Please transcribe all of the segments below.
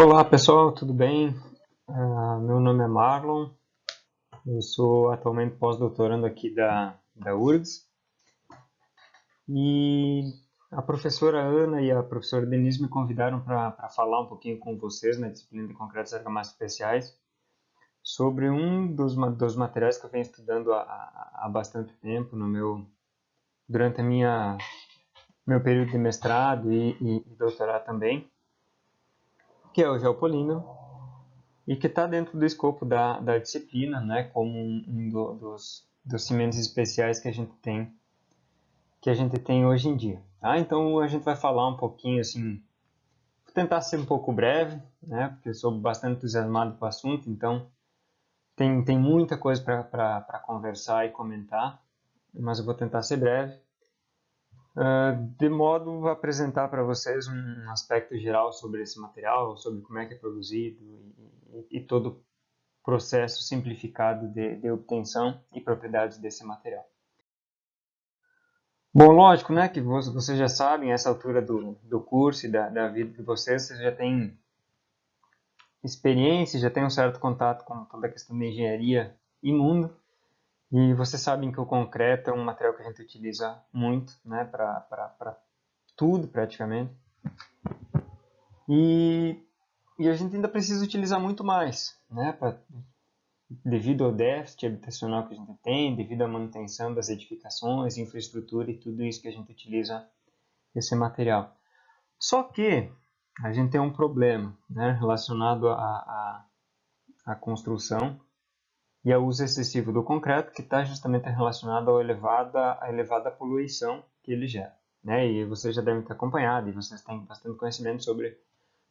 Olá pessoal, tudo bem? Meu nome é Marlon, eu sou atualmente pós-doutorando aqui da URGS e a professora Ana e a professora Denise me convidaram para falar um pouquinho com vocês na disciplina de concretos e argamassos especiais sobre um dos materiais que eu venho estudando há bastante tempo durante meu período de mestrado e doutorado também, que é o geopolímero e que está dentro do escopo da disciplina, né, como dos cimentos especiais que a gente tem hoje em dia. Tá? Então a gente vai falar um pouquinho assim, vou tentar ser um pouco breve, né, porque eu sou bastante entusiasmado com o assunto, então tem muita coisa para conversar e comentar, mas eu vou tentar ser breve, de modo a apresentar para vocês um aspecto geral sobre esse material, sobre como é que é produzido e todo processo simplificado de obtenção e propriedades desse material. Bom, lógico, né, que vocês já sabem, essa altura do curso e da vida de vocês já têm experiência, já têm um certo contato com toda a questão da engenharia e mundo, e vocês sabem que o concreto é um material que a gente utiliza muito, né, para tudo praticamente, e, e a gente ainda precisa utilizar muito mais, né, devido ao déficit habitacional que a gente tem, devido à manutenção das edificações, infraestrutura e tudo isso que a gente utiliza esse material. Só que a gente tem um problema, né, relacionado à construção e ao uso excessivo do concreto, que está justamente relacionado à elevada poluição que ele gera. Né? E vocês já devem ter acompanhado, e vocês têm bastante conhecimento sobre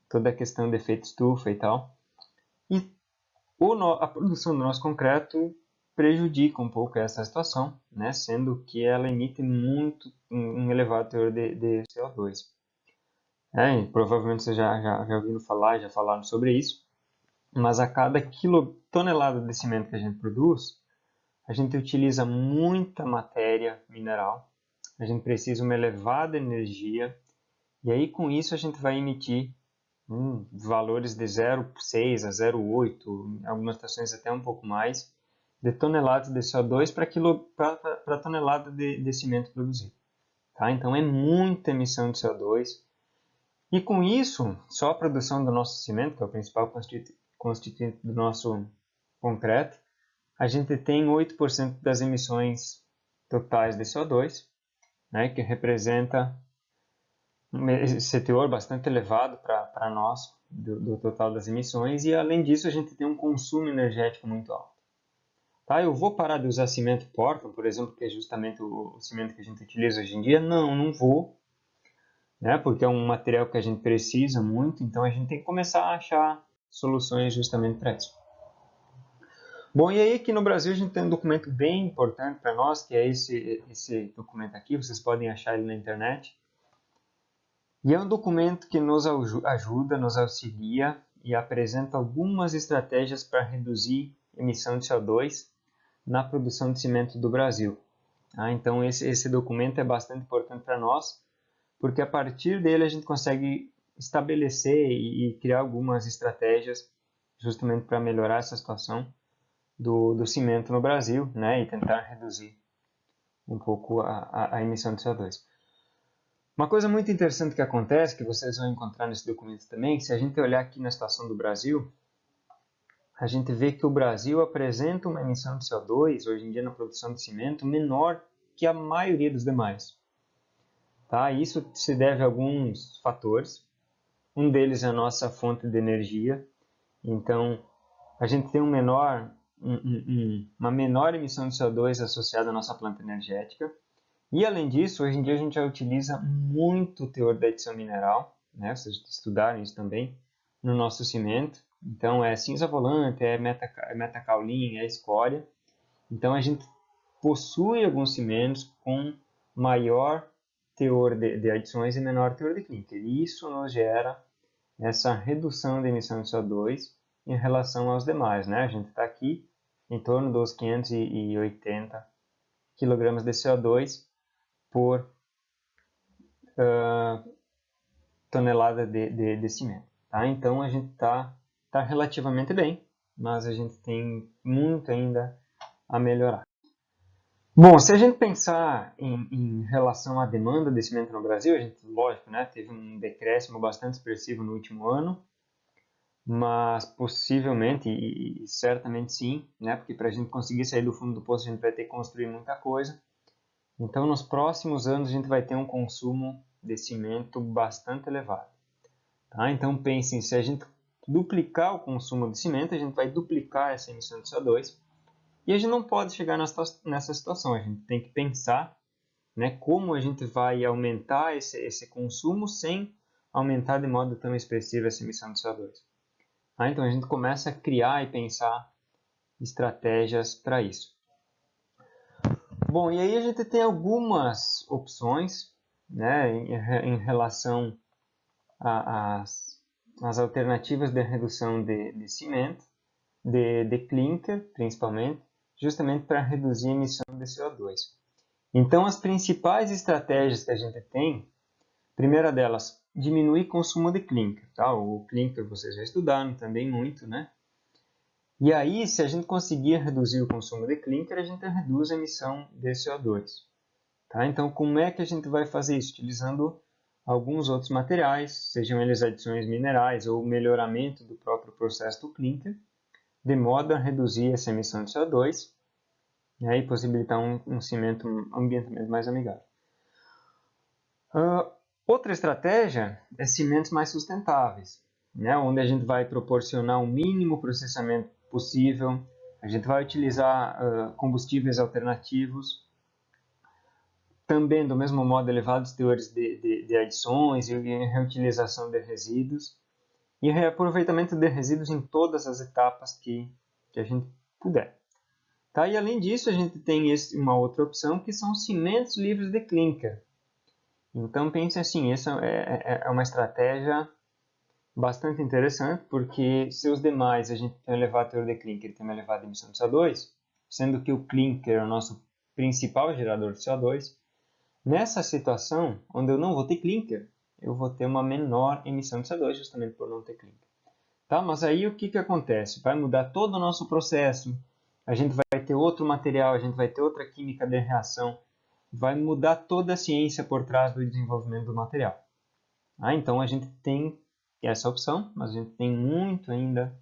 toda a questão de efeito estufa e tal. E a produção do nosso concreto prejudica um pouco essa situação, né? Sendo que ela emite um elevado teor de CO2. E provavelmente vocês já ouviram falar, já falaram sobre isso, mas a cada tonelada de cimento que a gente produz, a gente utiliza muita matéria mineral, a gente precisa de uma elevada energia, e aí com isso a gente vai emitir valores de 0,6 a 0,8, em algumas estações até um pouco mais, de toneladas de CO2 para tonelada de cimento produzido. Tá? Então é muita emissão de CO2. E com isso, só a produção do nosso cimento, que é o principal constituinte do nosso concreto, a gente tem 8% das emissões totais de CO2, né, que representa esse teor bastante elevado para nós do total das emissões, e além disso a gente tem um consumo energético muito alto. Tá, eu vou parar de usar cimento Portland, por exemplo, que é justamente o cimento que a gente utiliza hoje em dia? Não vou, né, porque é um material que a gente precisa muito, então a gente tem que começar a achar soluções justamente para isso. Bom, e aí aqui no Brasil a gente tem um documento bem importante para nós, que é esse documento aqui, vocês podem achar ele na internet. E é um documento que nos ajuda, nos auxilia e apresenta algumas estratégias para reduzir emissão de CO2 na produção de cimento do Brasil. Então esse documento é bastante importante para nós, porque a partir dele a gente consegue estabelecer e criar algumas estratégias justamente para melhorar essa situação do cimento no Brasil, né, e tentar reduzir um pouco a emissão de CO2. Uma coisa muito interessante que acontece, que vocês vão encontrar nesse documento também, se a gente olhar aqui na situação do Brasil, a gente vê que o Brasil apresenta uma emissão de CO2, hoje em dia na produção de cimento, menor que a maioria dos demais. Tá? Isso se deve a alguns fatores. Um deles é a nossa fonte de energia. Então, a gente tem uma menor emissão de CO2 associada à nossa planta energética. E, além disso, hoje em dia a gente já utiliza muito o teor da adição mineral, né? Vocês estudaram isso também, no nosso cimento. Então, é cinza volante, é metacaulin, é escória. Então, a gente possui alguns cimentos com maior teor de adições e menor teor de clínica. E isso nos gera essa redução da emissão de CO2 em relação aos demais, né? A gente está aqui em torno dos 580 kg de CO2 por tonelada de cimento. Tá? Então a gente tá relativamente bem, mas a gente tem muito ainda a melhorar. Bom, se a gente pensar em relação à demanda de cimento no Brasil, a gente, lógico, né, teve um decréscimo bastante expressivo no último ano, mas possivelmente e certamente sim, né, porque para a gente conseguir sair do fundo do poço a gente vai ter que construir muita coisa. Então, nos próximos anos a gente vai ter um consumo de cimento bastante elevado. Tá? Então, pensem, se a gente duplicar o consumo de cimento, a gente vai duplicar essa emissão de CO2. E a gente não pode chegar nessa situação, a gente tem que pensar, né, como a gente vai aumentar esse consumo sem aumentar de modo tão expressivo essa emissão de CO2. Então a gente começa a criar e pensar estratégias para isso. Bom, e aí a gente tem algumas opções, né, em relação às alternativas de redução de cimento, de clinker principalmente, justamente para reduzir a emissão de CO2. Então, as principais estratégias que a gente tem, primeira delas, diminuir o consumo de clinker. Tá? O clinker vocês já estudaram também muito, né? E aí, se a gente conseguir reduzir o consumo de clinker, a gente reduz a emissão de CO2. Tá? Então, como é que a gente vai fazer isso? Utilizando alguns outros materiais, sejam eles adições minerais ou melhoramento do próprio processo do clinker, de modo a reduzir essa emissão de CO2, né, e possibilitar um cimento ambientalmente mais amigável. Outra estratégia é cimentos mais sustentáveis, né, onde a gente vai proporcionar o mínimo processamento possível, a gente vai utilizar combustíveis alternativos, também do mesmo modo elevados teores de adições e reutilização de resíduos, e reaproveitamento de resíduos em todas as etapas que a gente puder. Tá? E além disso, a gente tem uma outra opção que são cimentos livres de clinker. Então pense assim, essa é uma estratégia bastante interessante, porque se os demais a gente tem um elevado teor de clinker e tem uma elevada emissão de CO2, sendo que o clinker é o nosso principal gerador de CO2, nessa situação, onde eu não vou ter clinker, eu vou ter uma menor emissão de CO2 justamente por não ter clinker. Tá? Mas aí o que acontece? Vai mudar todo o nosso processo, a gente vai ter outro material, a gente vai ter outra química de reação, vai mudar toda a ciência por trás do desenvolvimento do material. Então a gente tem essa opção, mas a gente tem muito ainda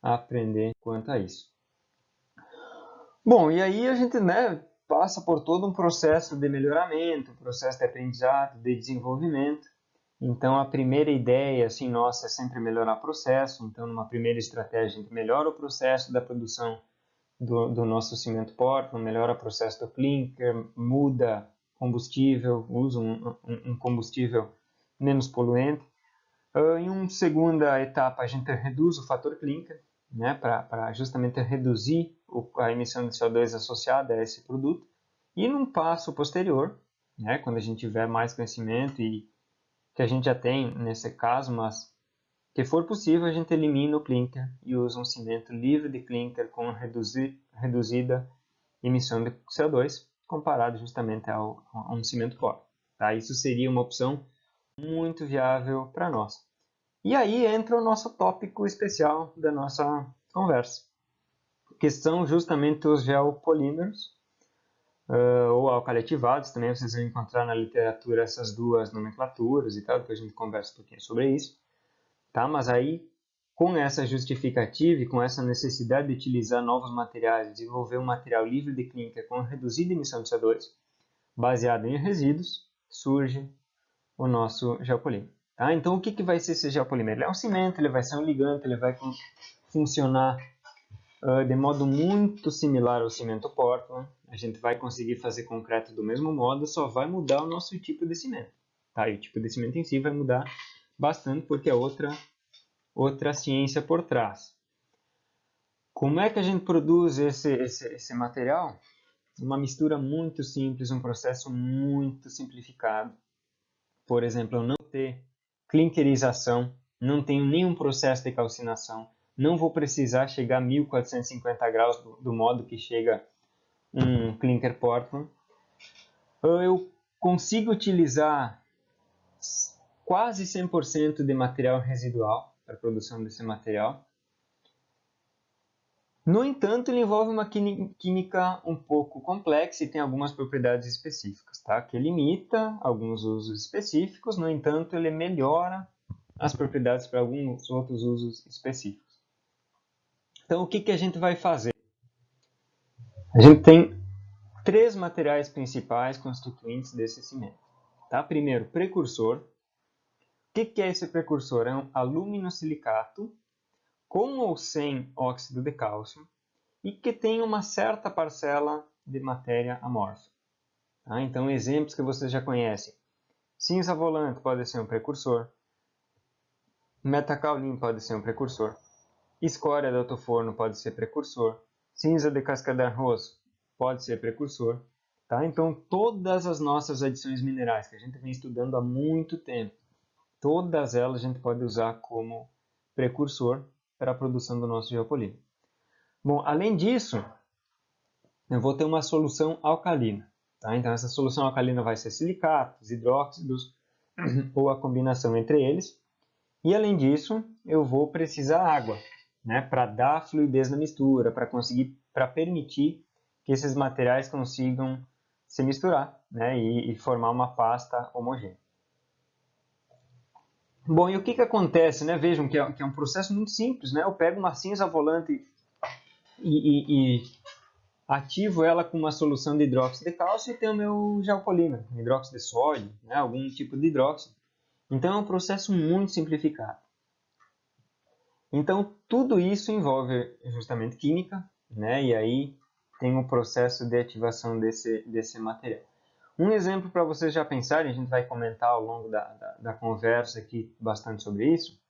a aprender quanto a isso. Bom, e aí a gente, né, passa por todo um processo de melhoramento, um processo de aprendizado, de desenvolvimento. Então a primeira ideia assim, nossa é sempre melhorar o processo. Então numa primeira estratégia a gente melhora o processo da produção do nosso cimento Portland, melhora o processo do clinker, muda combustível, usa um combustível menos poluente. Em uma segunda etapa, a gente reduz o fator clinker, né, para justamente reduzir a emissão de CO2 associada a esse produto. E num passo posterior, né, quando a gente tiver mais conhecimento e que a gente já tem nesse caso, mas que for possível, a gente elimina o clinker e usa um cimento livre de clinker com reduzida emissão de CO2, comparado justamente a um cimento pó. Tá? Isso seria uma opção muito viável para nós. E aí entra o nosso tópico especial da nossa conversa, que são justamente os geopolímeros, ou alcaletivados, também vocês vão encontrar na literatura essas duas nomenclaturas e tal, depois a gente conversa um pouquinho sobre isso. Tá? Mas aí, com essa justificativa e com essa necessidade de utilizar novos materiais, desenvolver um material livre de clinker com reduzida emissão de CO2, baseado em resíduos, surge o nosso geopolímero. Tá? Então, o que vai ser esse geopolímero? Ele é um cimento, ele vai ser um ligante, ele vai funcionar de modo muito similar ao cimento Portland. A gente vai conseguir fazer concreto do mesmo modo, só vai mudar o nosso tipo de cimento. Tá? E o tipo de cimento em si vai mudar bastante, porque é outra ciência por trás. Como é que a gente produz esse material? Uma mistura muito simples, um processo muito simplificado. Por exemplo, eu não ter clinkerização, não tenho nenhum processo de calcinação, não vou precisar chegar a 1450 graus do modo que chega um clinker Portland. Eu consigo utilizar quase 100% de material residual, para a produção desse material. No entanto, ele envolve uma química um pouco complexa e tem algumas propriedades específicas, tá? Que limita alguns usos específicos, no entanto, ele melhora as propriedades para alguns outros usos específicos. Então, o que a gente vai fazer? A gente tem 3 materiais principais constituintes desse cimento. Tá? Primeiro, precursor. O que é esse precursor? É um aluminosilicato com ou sem óxido de cálcio e que tem uma certa parcela de matéria amorfa. Tá? Então, exemplos que vocês já conhecem. Cinza volante pode ser um precursor. Metacaulim pode ser um precursor. Escória de alto-forno pode ser precursor. Cinza de casca de arroz pode ser precursor. Tá? Então, todas as nossas adições minerais que a gente vem estudando há muito tempo, todas elas a gente pode usar como precursor para a produção do nosso geopolímero. Bom, além disso, eu vou ter uma solução alcalina. Tá? Então, essa solução alcalina vai ser silicatos, hidróxidos ou a combinação entre eles. E, além disso, eu vou precisar água, né, para dar fluidez na mistura, para permitir que esses materiais consigam se misturar, né, e formar uma pasta homogênea. Bom, e o que acontece? Né? Vejam que é um processo muito simples. Né? Eu pego uma cinza volante e ativo ela com uma solução de hidróxido de cálcio e tenho o meu geopolímero, hidróxido de sódio, né? Algum tipo de hidróxido. Então é um processo muito simplificado. Então tudo isso envolve justamente química, né? E aí tem o processo de ativação desse material. Um exemplo para vocês já pensarem, a gente vai comentar ao longo da conversa aqui bastante sobre isso,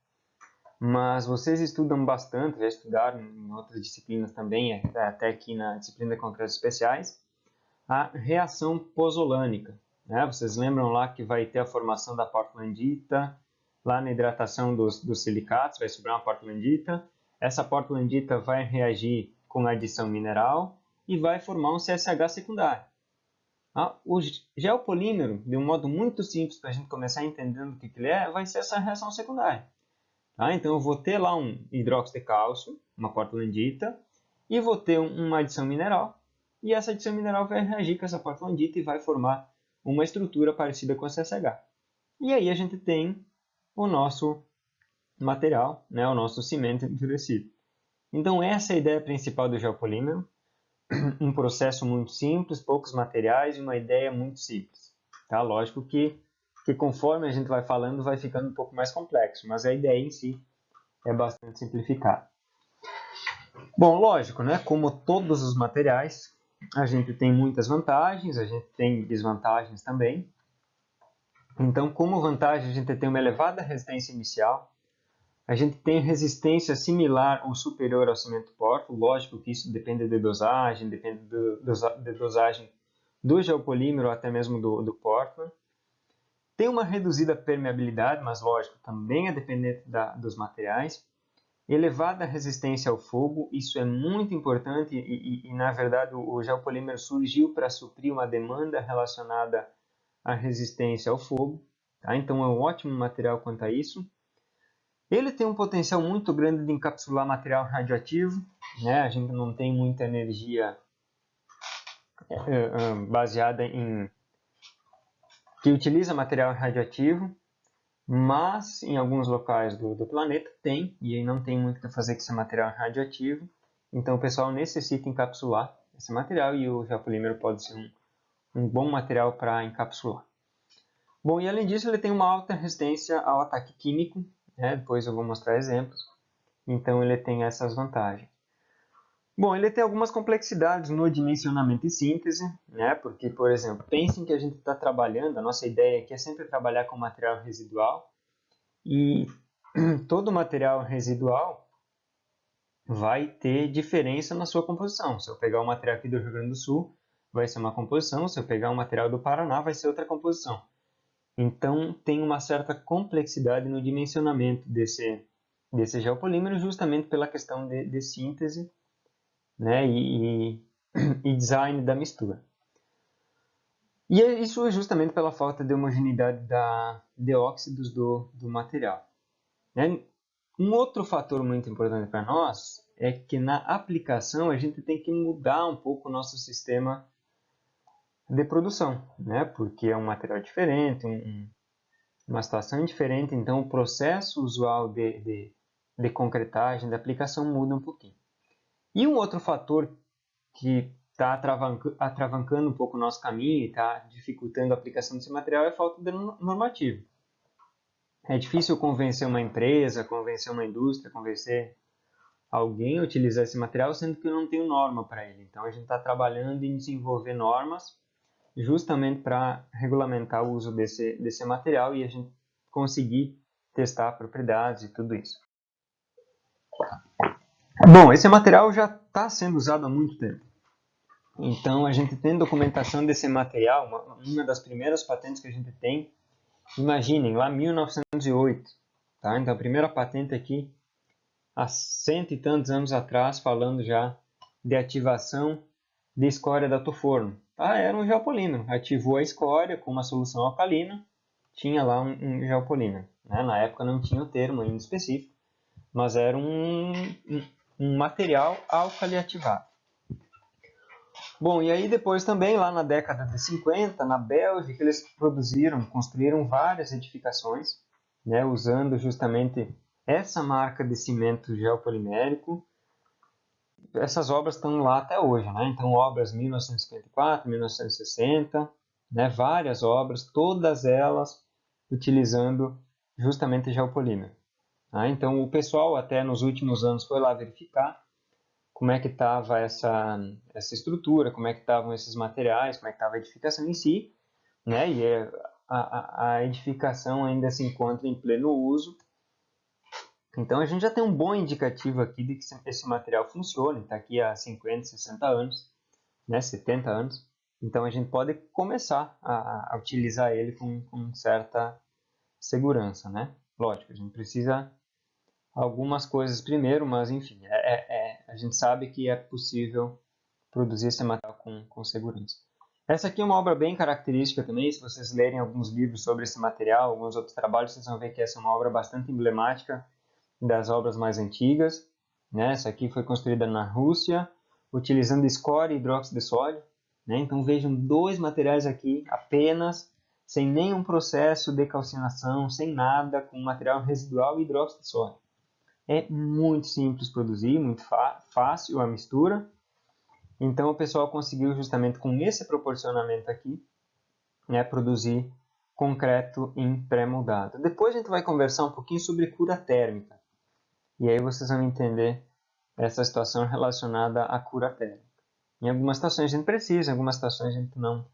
mas vocês estudam bastante, já estudaram em outras disciplinas também, até aqui na disciplina de concretos especiais, a reação pozolânica. Né? Vocês lembram lá que vai ter a formação da portlandita, lá na hidratação dos silicatos, vai sobrar uma portlandita. Essa portlandita vai reagir com a adição mineral e vai formar um CSH secundário. O geopolímero, de um modo muito simples para a gente começar entendendo o que ele é, vai ser essa reação secundária. Tá? Então eu vou ter lá um hidróxido de cálcio, uma portlandita, e vou ter uma adição mineral, e essa adição mineral vai reagir com essa portlandita e vai formar uma estrutura parecida com a CSH. E aí a gente tem o nosso material, né, o nosso cimento endurecido. Então essa é a ideia principal do geopolímero, um processo muito simples, poucos materiais e uma ideia muito simples. Tá? Lógico que conforme a gente vai falando vai ficando um pouco mais complexo, mas a ideia em si é bastante simplificada. Bom, lógico, né? Como todos os materiais, a gente tem muitas vantagens, a gente tem desvantagens também. Então, como vantagem, a gente tem uma elevada resistência inicial, a gente tem resistência similar ou superior ao cimento pórfido. Lógico que isso depende de dosagem, depende de dosagem do geopolímero ou até mesmo do pórfido. Tem uma reduzida permeabilidade, mas lógico, também é dependente dos materiais. Elevada resistência ao fogo, isso é muito importante e na verdade o geopolímero surgiu para suprir uma demanda relacionada à resistência ao fogo. Tá? Então é um ótimo material quanto a isso. Ele tem um potencial muito grande de encapsular material radioativo, né? A gente não tem muita energia baseada em que utiliza material radioativo, mas em alguns locais do planeta tem, e aí não tem muito o que fazer com esse material radioativo, então o pessoal necessita encapsular esse material e o geopolímero pode ser um bom material para encapsular. Bom, e além disso ele tem uma alta resistência ao ataque químico, né? Depois eu vou mostrar exemplos, então ele tem essas vantagens. Bom, ele tem algumas complexidades no dimensionamento e síntese, né? Porque, por exemplo, pensem que a gente está trabalhando, a nossa ideia aqui é sempre trabalhar com material residual, e todo material residual vai ter diferença na sua composição. Se eu pegar o material aqui do Rio Grande do Sul, vai ser uma composição, se eu pegar o material do Paraná, vai ser outra composição. Então, tem uma certa complexidade no dimensionamento desse geopolímero, justamente pela questão de síntese, né, e design da mistura. E isso é justamente pela falta de homogeneidade de óxidos do material. Né? Um outro fator muito importante para nós é que na aplicação a gente tem que mudar um pouco o nosso sistema de produção, né? Porque é um material diferente, uma situação diferente, então o processo usual de concretagem, da aplicação muda um pouquinho. E um outro fator que está atravancando um pouco o nosso caminho e está dificultando a aplicação desse material é a falta de normativa. É difícil convencer uma empresa, convencer uma indústria, convencer alguém a utilizar esse material, sendo que eu não tenho norma para ele. Então a gente está trabalhando em desenvolver normas justamente para regulamentar o uso desse material e a gente conseguir testar propriedades e tudo isso. Bom, esse material já está sendo usado há muito tempo. Então a gente tem documentação desse material, uma das primeiras patentes que a gente tem, imaginem, lá em 1908. Tá? Então a primeira patente aqui, há 100 e tantos anos atrás, falando já de ativação de escória da toforno. Era um geopolímero, ativou a escória com uma solução alcalina, tinha lá um geopolímero. Né? Na época não tinha o termo ainda específico, mas era um material alcali-ativado. Bom, e aí depois também, lá na década de 50, na Bélgica, eles construíram várias edificações, né, usando justamente essa marca de cimento geopolimérico. Essas obras estão lá até hoje, né? Então, obras 1954, 1960, né? Várias obras, todas elas utilizando justamente geopolímero. Tá? Então, o pessoal até nos últimos anos foi lá verificar como é que estava essa estrutura, como é que estavam esses materiais, como é que estava a edificação em si, né? E a edificação ainda se encontra em pleno uso. Então a gente já tem um bom indicativo aqui de que esse material funciona, está aqui há 50, 60 anos, né? 70 anos. Então a gente pode começar a utilizar ele com certa segurança, né? Lógico, a gente precisa algumas coisas primeiro, mas enfim, a gente sabe que é possível produzir esse material com segurança. Essa aqui é uma obra bem característica também, se vocês lerem alguns livros sobre esse material, alguns outros trabalhos, vocês vão ver que essa é uma obra bastante emblemática das obras mais antigas. Né? Essa aqui foi construída na Rússia, utilizando escória e hidróxido de sódio. Né? Então vejam, dois materiais aqui apenas, sem nenhum processo de calcinação, sem nada, com material residual e hidróxido de sódio. É muito simples produzir, muito fácil a mistura. Então o pessoal conseguiu justamente com esse proporcionamento aqui, né, produzir concreto em pré-moldado. Depois a gente vai conversar um pouquinho sobre cura térmica. E aí vocês vão entender essa situação relacionada à cura térmica. Em algumas situações a gente precisa, em algumas situações a gente não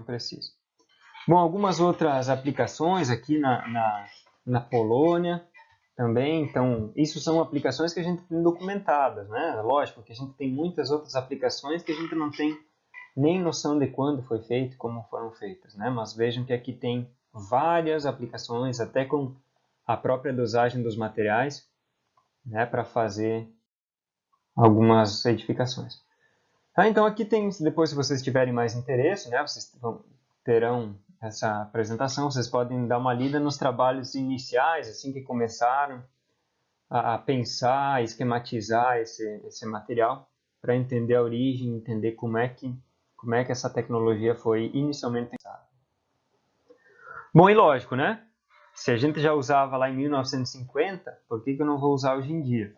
precisa. Bom, algumas outras aplicações aqui na Polônia também. Então, isso são aplicações que a gente tem documentadas, né? Lógico que a gente tem muitas outras aplicações que a gente não tem nem noção de quando foi feito, como foram feitas, né? Mas vejam que aqui tem várias aplicações, até com a própria dosagem dos materiais, né, para fazer algumas edificações. Então aqui tem, depois se vocês tiverem mais interesse, né, vocês terão essa apresentação, vocês podem dar uma lida nos trabalhos iniciais, assim que começaram a pensar, esquematizar esse material, para entender a origem, entender como é que essa tecnologia foi inicialmente pensada. Bom, e lógico, né? Se a gente já usava lá em 1950, por que eu não vou usar hoje em dia?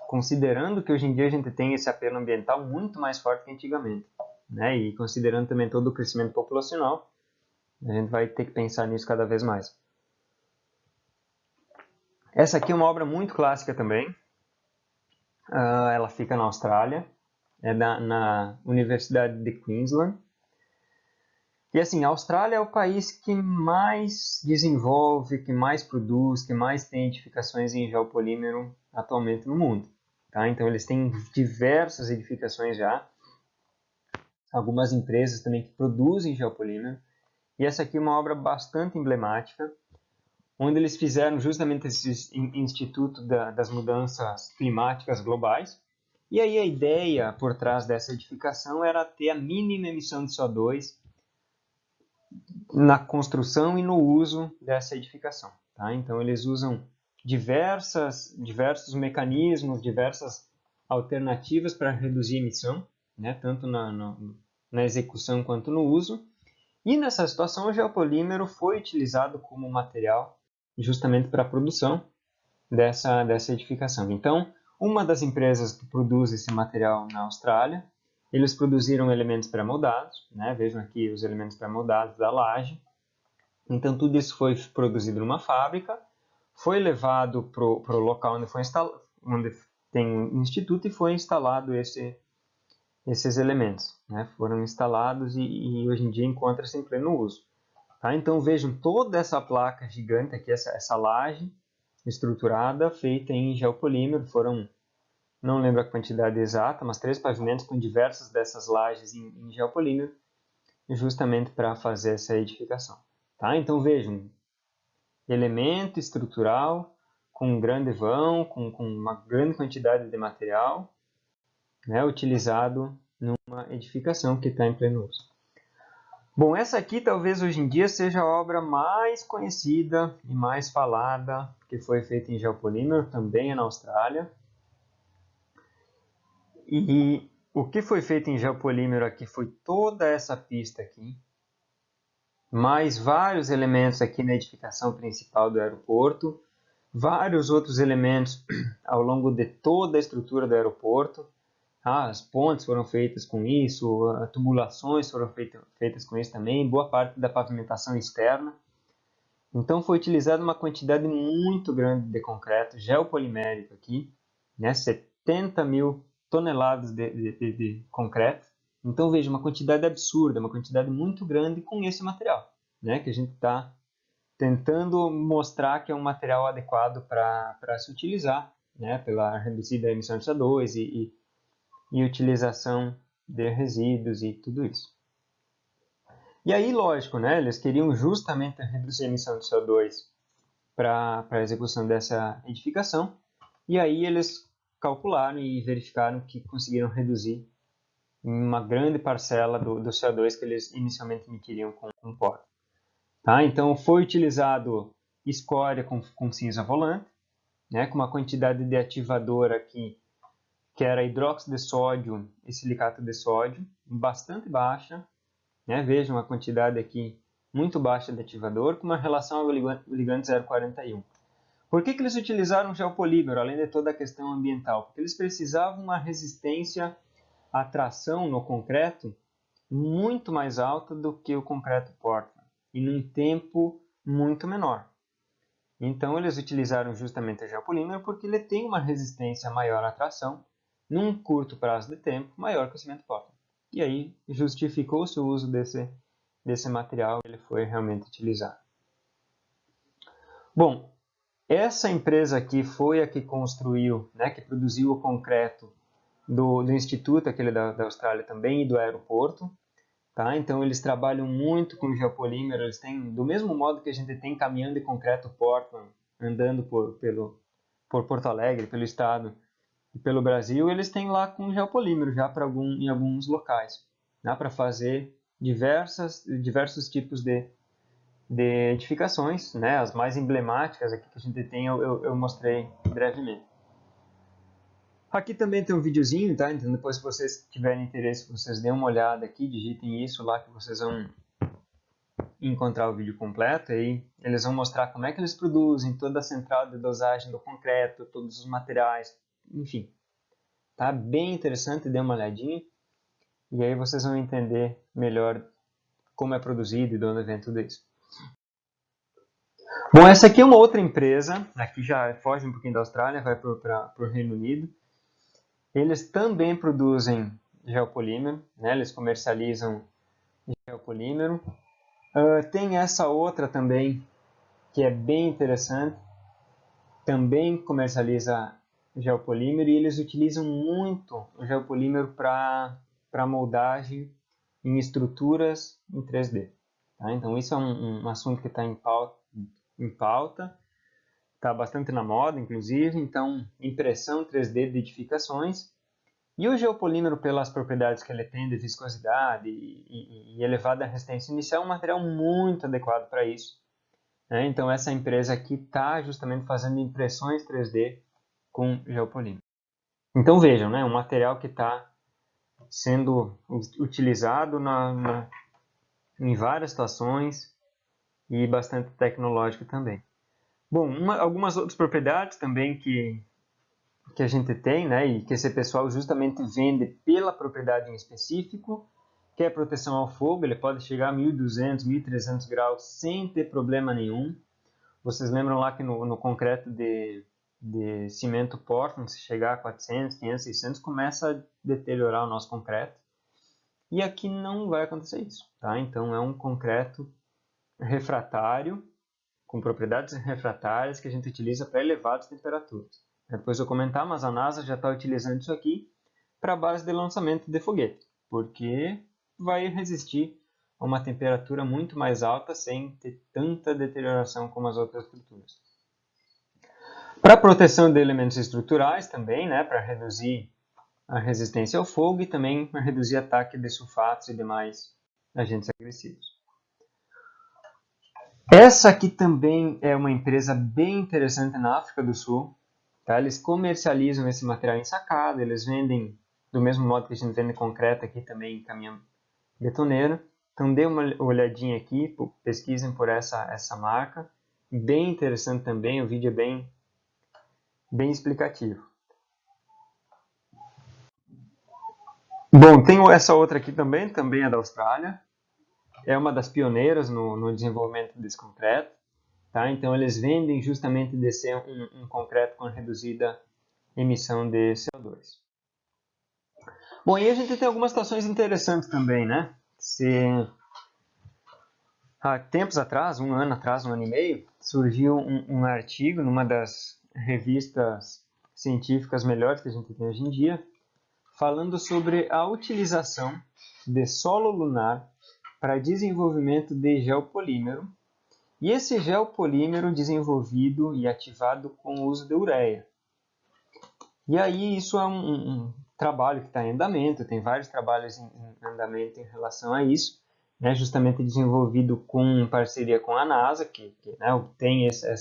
Considerando que hoje em dia a gente tem esse apelo ambiental muito mais forte que antigamente, né? E considerando também todo o crescimento populacional, a gente vai ter que pensar nisso cada vez mais. Essa aqui é uma obra muito clássica também. Ela fica na Austrália, é na Universidade de Queensland. E assim, a Austrália é o país que mais desenvolve, que mais produz, que mais tem edificações em geopolímero atualmente no mundo. Tá? Então eles têm diversas edificações já, algumas empresas também que produzem geopolímero. E essa aqui é uma obra bastante emblemática, onde eles fizeram justamente esse Instituto das Mudanças Climáticas Globais. E aí a ideia por trás dessa edificação era ter a mínima emissão de CO2 na construção e no uso dessa edificação. Tá? Então eles usam diversos mecanismos, diversas alternativas para reduzir a emissão, né, tanto na execução quanto no uso. E nessa situação, o geopolímero foi utilizado como material justamente para a produção dessa edificação. Então, uma das empresas que produz esse material na Austrália, eles produziram elementos pré-moldados, né? Vejam aqui os elementos pré-moldados da laje. Então, tudo isso foi produzido numa fábrica, foi levado para o local onde tem um instituto e foi instalado esses elementos, né? Foram instalados e hoje em dia encontra-se em pleno uso. Tá? Então vejam toda essa placa gigante aqui, essa laje estruturada feita em geopolímero, não lembro a quantidade exata, mas 3 pavimentos com diversas dessas lajes em geopolímero, justamente para fazer essa edificação. Tá? Então vejam, elemento estrutural com um grande vão, com uma grande quantidade de material, né, utilizado numa edificação que está em pleno uso. Bom, essa aqui talvez hoje em dia seja a obra mais conhecida e mais falada, que foi feita em geopolímero, também é na Austrália. E o que foi feito em geopolímero aqui foi toda essa pista aqui, mais vários elementos aqui na edificação principal do aeroporto, vários outros elementos ao longo de toda a estrutura do aeroporto. As pontes foram feitas com isso, tubulações foram feitas com isso também, boa parte da pavimentação externa. Então foi utilizada uma quantidade muito grande de concreto geopolimérico aqui, né? 70 mil toneladas de concreto. Então veja, uma quantidade absurda, uma quantidade muito grande com esse material, né? Que a gente está tentando mostrar que é um material adequado para se utilizar, né? Pela reduzida emissão de CO2 e utilização de resíduos e tudo isso. E aí, lógico, né, eles queriam justamente reduzir a emissão de CO2 para a execução dessa edificação, e aí eles calcularam e verificaram que conseguiram reduzir uma grande parcela do CO2 que eles inicialmente emitiriam com o pó. Tá? Então, foi utilizado escória com cinza volante, né, com uma quantidade de ativador aqui que era hidróxido de sódio e silicato de sódio, bastante baixa, né? Vejam a quantidade aqui muito baixa de ativador, com uma relação ao ligante 0,41. Por que eles utilizaram geopolímero, além de toda a questão ambiental? Porque eles precisavam uma resistência à tração no concreto muito mais alta do que o concreto Portland, e num tempo muito menor. Então eles utilizaram justamente o geopolímero porque ele tem uma resistência maior à tração num curto prazo de tempo, maior que o cimento Portland. E aí justificou-se o uso desse material, ele foi realmente utilizado. Bom, essa empresa aqui foi a que construiu, né, que produziu o concreto do instituto, aquele da Austrália também, e do aeroporto. Tá? Então eles trabalham muito com geopolímero, eles têm, do mesmo modo que a gente tem caminhão de concreto Portland, andando por Porto Alegre, pelo estado, e pelo Brasil, eles têm lá com geopolímero já em alguns locais, né, para fazer diversos tipos de edificações, né, as mais emblemáticas aqui que a gente tem eu mostrei brevemente. Aqui também tem um videozinho, tá? Então depois se vocês tiverem interesse, vocês dêem uma olhada aqui, digitem isso lá que vocês vão encontrar o vídeo completo, e aí eles vão mostrar como é que eles produzem toda a central de dosagem do concreto, todos os materiais, enfim. Tá bem interessante, dê uma olhadinha e aí vocês vão entender melhor como é produzido e de onde vem tudo isso. Bom, essa aqui é uma outra empresa, aqui já foge um pouquinho da Austrália, vai para o Reino Unido. Eles também produzem geopolímero, né? Eles comercializam geopolímero. Tem essa outra também, que é bem interessante, também comercializa geopolímero e eles utilizam muito o geopolímero para moldagem em estruturas em 3D. Tá? Então isso é um assunto que está em pauta, está bastante na moda, inclusive. Então, impressão 3D de edificações. E o geopolímero, pelas propriedades que ele tem de viscosidade e elevada resistência inicial, é um material muito adequado para isso. né? Então essa empresa aqui está justamente fazendo impressões 3D com geopolímero. Então vejam, né? Um material que está sendo utilizado em várias situações e bastante tecnológico também. Bom, algumas outras propriedades também que a gente tem, né, e que esse pessoal justamente vende pela propriedade em específico, que é a proteção ao fogo. Ele pode chegar a 1.200, 1.300 graus sem ter problema nenhum. Vocês lembram lá que no concreto de cimento Portland, se chegar a 400, 500, 600, começa a deteriorar o nosso concreto. E aqui não vai acontecer isso, tá? Então é um concreto refratário, com propriedades refratárias que a gente utiliza para elevadas temperaturas. Depois eu comentar, mas a NASA já está utilizando isso aqui para a base de lançamento de foguete, porque vai resistir a uma temperatura muito mais alta sem ter tanta deterioração como as outras estruturas. Para proteção de elementos estruturais também, né, para reduzir a resistência ao fogo e também para reduzir ataque de sulfatos e demais agentes agressivos. Essa aqui também é uma empresa bem interessante na África do Sul. Tá? Eles comercializam esse material ensacado, eles vendem do mesmo modo que a gente vende concreto aqui também em caminhão betoneiro. Então dê uma olhadinha aqui, pesquisem por essa marca. Bem interessante também, o vídeo é bem explicativo. Bom, tem essa outra aqui também é da Austrália. É uma das pioneiras no desenvolvimento desse concreto. Tá? Então eles vendem justamente desse um concreto com reduzida emissão de CO2. Bom, e a gente tem algumas situações interessantes também, né? Há tempos atrás, um ano e meio, surgiu um artigo numa das revistas científicas melhores que a gente tem hoje em dia, falando sobre a utilização de solo lunar para desenvolvimento de geopolímero, e esse geopolímero desenvolvido e ativado com o uso de ureia. E aí isso é um trabalho que está em andamento, tem vários trabalhos em andamento em relação a isso, né, justamente desenvolvido em parceria com a NASA, que né, obtém esse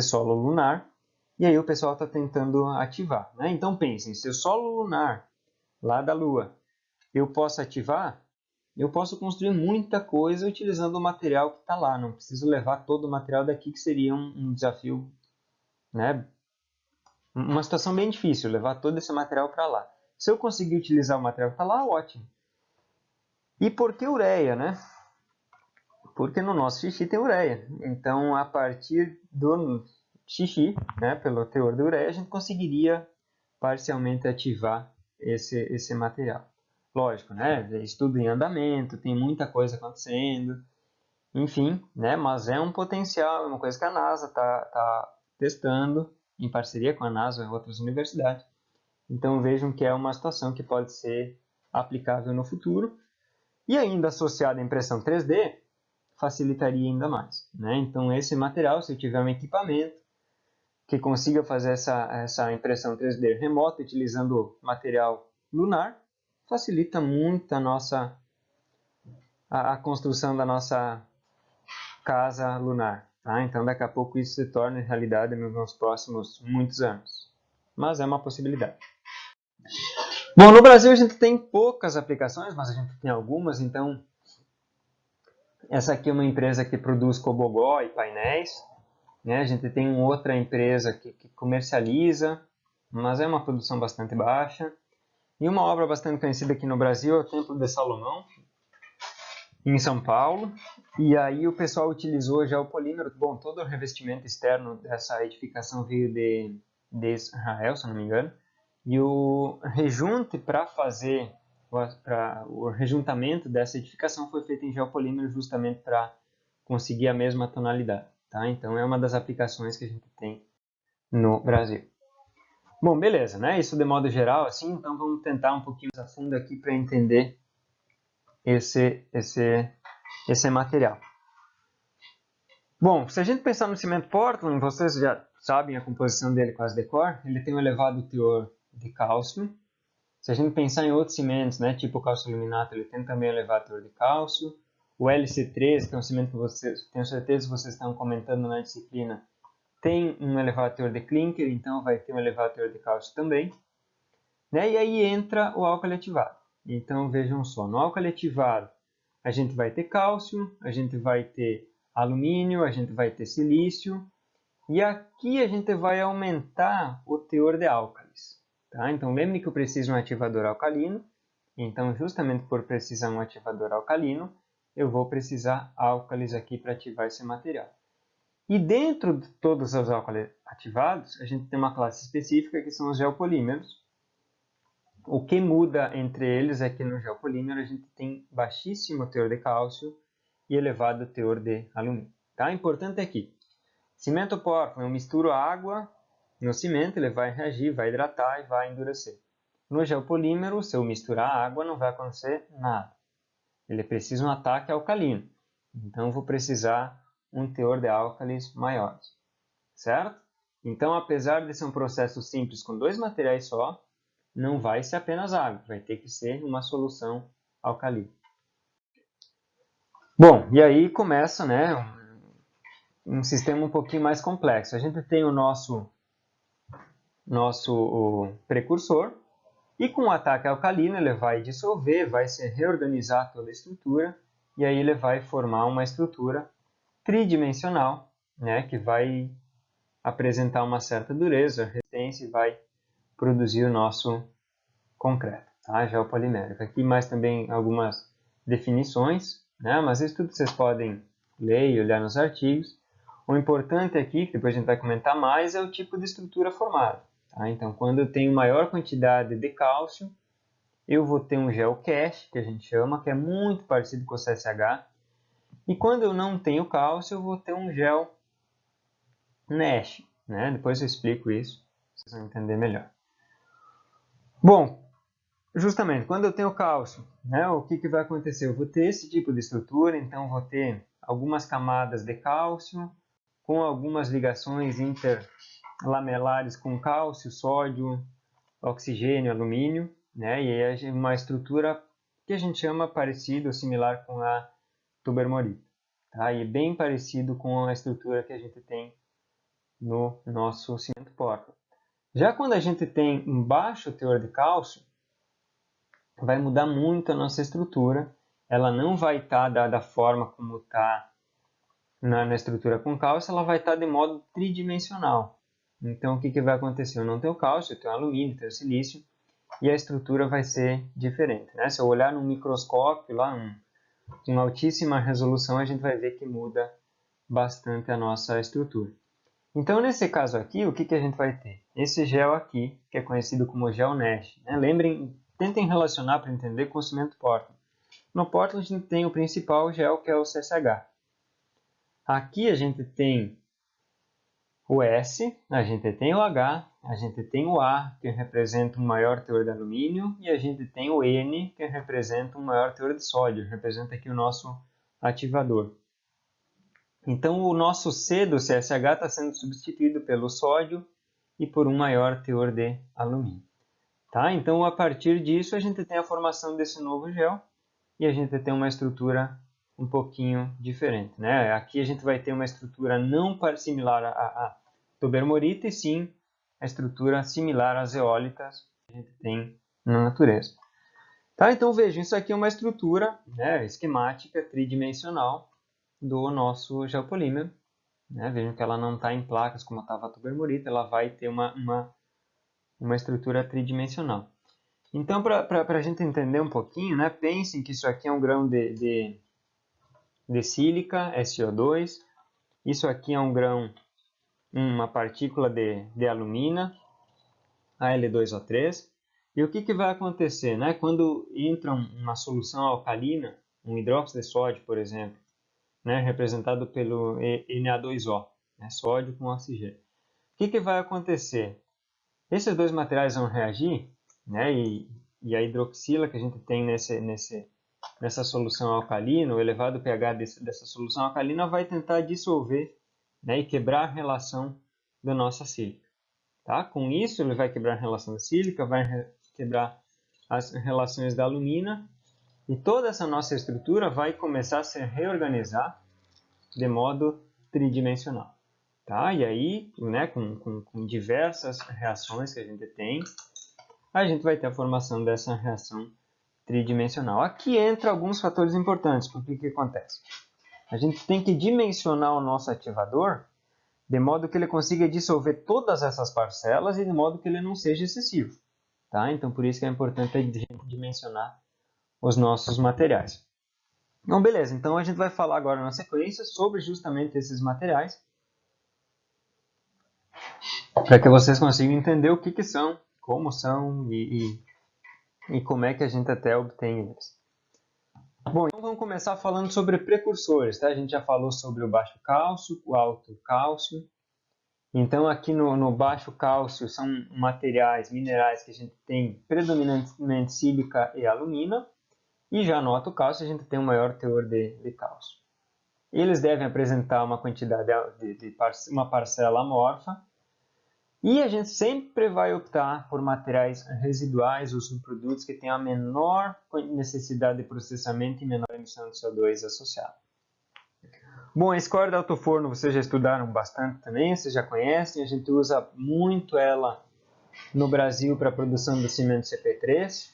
solo lunar, e aí o pessoal está tentando ativar. Né? Então pensem, se o solo lunar lá da Lua eu posso ativar, eu posso construir muita coisa utilizando o material que está lá, não preciso levar todo o material daqui, que seria um desafio, né? Uma situação bem difícil, levar todo esse material para lá. Se eu conseguir utilizar o material que está lá, ótimo. E por que ureia, né? Porque no nosso xixi tem ureia. Então, a partir do xixi, né, pelo teor de ureia, a gente conseguiria parcialmente ativar esse material. Lógico, né? Estudo em andamento, tem muita coisa acontecendo, enfim, né? Mas é um potencial, é uma coisa que a NASA está testando em parceria com a NASA e outras universidades. Então vejam que é uma situação que pode ser aplicável no futuro e ainda associada à impressão 3D, facilitaria ainda mais. Né? Então esse material, se eu tiver um equipamento que consiga fazer essa impressão 3D remota utilizando material lunar, facilita muito a construção da nossa casa lunar. Tá? Então daqui a pouco isso se torna realidade nos próximos muitos anos. Mas é uma possibilidade. Bom, no Brasil a gente tem poucas aplicações, mas a gente tem algumas. Então essa aqui é uma empresa que produz cobogó e painéis. Né? A gente tem outra empresa que comercializa, mas é uma produção bastante baixa. E uma obra bastante conhecida aqui no Brasil é o Templo de Salomão, em São Paulo. E aí o pessoal utilizou geopolímero. Bom, todo o revestimento externo dessa edificação veio de Israel, se não me engano. E o rejunte para fazer o rejuntamento dessa edificação foi feito em geopolímero justamente para conseguir a mesma tonalidade. Tá? Então é uma das aplicações que a gente tem no Brasil. Bom, beleza, né? Isso de modo geral, assim, então vamos tentar um pouquinho mais a fundo aqui para entender esse material. Bom, se a gente pensar no cimento Portland, vocês já sabem a composição dele quase de cor, ele tem um elevado teor de cálcio. Se a gente pensar em outros cimentos, né, tipo o calciluminato, ele tem também um elevado teor de cálcio. O LC3, que é um cimento que vocês, tenho certeza que vocês estão comentando na disciplina, tem um elevado teor de clinker, então vai ter um elevado teor de cálcio também. Né? E aí entra o álcali ativado. Então vejam só, no álcali ativado a gente vai ter cálcio, a gente vai ter alumínio, a gente vai ter silício, e aqui a gente vai aumentar o teor de álcalis. Tá? Então lembre que eu preciso de um ativador alcalino, então justamente por precisar de um ativador alcalino, eu vou precisar álcalis aqui para ativar esse material. E dentro de todos os álcalis ativados, a gente tem uma classe específica que são os geopolímeros. O que muda entre eles é que no geopolímero a gente tem baixíssimo teor de cálcio e elevado teor de alumínio. Tá? O importante é que cimento pórfido, eu misturo água no cimento, ele vai reagir, vai hidratar e vai endurecer. No geopolímero, se eu misturar água, não vai acontecer nada. Ele precisa de um ataque alcalino. Então, eu vou precisar um teor de álcalis maiores. Certo? Então, apesar de ser um processo simples com dois materiais só, não vai ser apenas água, vai ter que ser uma solução alcalina. Bom, e aí começa, né, um sistema um pouquinho mais complexo. A gente tem o nosso precursor, e com o ataque alcalino ele vai dissolver, vai se reorganizar toda a estrutura, e aí ele vai formar uma estrutura tridimensional, né, que vai apresentar uma certa dureza, resistência e vai produzir o nosso concreto, tá? Geopolimérico. Aqui mais também algumas definições, né? Mas isso tudo vocês podem ler e olhar nos artigos. O importante aqui, que depois a gente vai comentar mais, é o tipo de estrutura formada. Tá? Então, quando eu tenho maior quantidade de cálcio, eu vou ter um geocache, que a gente chama, que é muito parecido com o CSH. E quando eu não tenho cálcio, eu vou ter um gel Nash. Né? Depois eu explico isso, vocês vão entender melhor. Bom, justamente, quando eu tenho cálcio, né, o que vai acontecer? Eu vou ter esse tipo de estrutura, então vou ter algumas camadas de cálcio, com algumas ligações interlamelares com cálcio, sódio, oxigênio, alumínio, né, e aí uma estrutura que a gente chama parecido ou similar com a tubermorita. Tá? E bem parecido com a estrutura que a gente tem no nosso cimento pórfido. Já quando a gente tem um baixo teor de cálcio, vai mudar muito a nossa estrutura. Ela não vai estar da forma como está na estrutura com cálcio, ela vai estar de modo tridimensional. Então, o que vai acontecer? Eu não tenho cálcio, eu tenho alumínio, eu tenho silício, e a estrutura vai ser diferente. Né? Se eu olhar num microscópio, lá em altíssima resolução, a gente vai ver que muda bastante a nossa estrutura. Então, nesse caso aqui, o que a gente vai ter? Esse gel aqui, que é conhecido como gel Nash. Né? Lembrem, tentem relacionar para entender com o cimento Portland. No Portland a gente tem o principal gel, que é o CSH. Aqui a gente tem o S, a gente tem o H, a gente tem o A, que representa um maior teor de alumínio, e a gente tem o N, que representa um maior teor de sódio, representa aqui o nosso ativador. Então, o nosso C do CSH está sendo substituído pelo sódio e por um maior teor de alumínio. Tá? Então, a partir disso, a gente tem a formação desse novo gel e a gente tem uma estrutura um pouquinho diferente. Né? Aqui a gente vai ter uma estrutura não similar à tubermorita, e sim a estrutura similar às eólitas que a gente tem na natureza. Tá? Então, vejam, isso aqui é uma estrutura, né, esquemática tridimensional do nosso geopolímero. Né? Vejam que ela não está em placas como estava a tubermorita, ela vai ter uma estrutura tridimensional. Então, para a gente entender um pouquinho, né, pensem que isso aqui é um grão de sílica, SO2, isso aqui é um grão, uma partícula de alumina, Al2O3, e o que vai acontecer? Né? Quando entra uma solução alcalina, um hidróxido de sódio, por exemplo, né, representado pelo Na2O, né, sódio com oxigênio. O que vai acontecer? Esses dois materiais vão reagir, né, e a hidroxila que a gente tem nessa solução alcalina, o elevado pH dessa solução alcalina vai tentar dissolver, né, e quebrar a relação da nossa sílica. Tá? Com isso, ele vai quebrar a relação da sílica, vai quebrar as relações da alumina, E toda essa nossa estrutura vai começar a se reorganizar de modo tridimensional. Tá? E aí, né, com diversas reações que a gente tem, a gente vai ter a formação dessa reação tridimensional. Aqui entra alguns fatores importantes, porque o que acontece? A gente tem que dimensionar o nosso ativador de modo que ele consiga dissolver todas essas parcelas e de modo que ele não seja excessivo. Tá? Então, por isso que é importante a gente dimensionar os nossos materiais. Então, beleza. Então, a gente vai falar agora na sequência sobre justamente esses materiais, para que vocês consigam entender o que são, como são e como é que a gente até obtém eles. Bom, então vamos começar falando sobre precursores. Tá? A gente já falou sobre o baixo cálcio, o alto cálcio. Então, aqui no baixo cálcio são materiais, minerais que a gente tem predominantemente sílica e alumina. E já no alto cálcio a gente tem um maior teor de cálcio. Eles devem apresentar uma quantidade uma parcela amorfa. E a gente sempre vai optar por materiais residuais ou subprodutos que tenham a menor necessidade de processamento e menor emissão de CO2 associada. Bom, a score de alto forno vocês já estudaram bastante também, vocês já conhecem. A gente usa muito ela no Brasil para a produção do cimento CP3.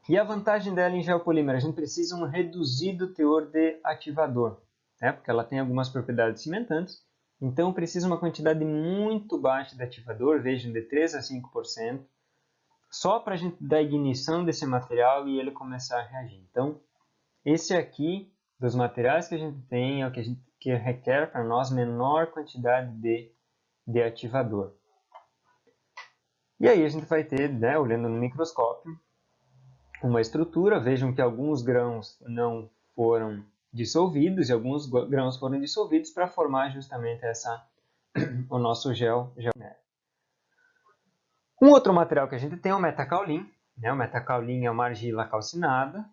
E a vantagem dela em geopolímero, a gente precisa de um reduzido teor de ativador, né? Porque ela tem algumas propriedades cimentantes. Então, precisa uma quantidade muito baixa de ativador, vejam, de 3 a 5%, só para a gente dar ignição desse material e ele começar a reagir. Então, esse aqui, dos materiais que a gente tem, é o que requer para nós menor quantidade de ativador. E aí a gente vai ter, né, olhando no microscópio, uma estrutura. Vejam que alguns grãos não foram dissolvidos e alguns grãos foram dissolvidos para formar justamente o nosso gel. Um outro material que a gente tem é o metacaulin. Né? O metacaulin é uma argila calcinada,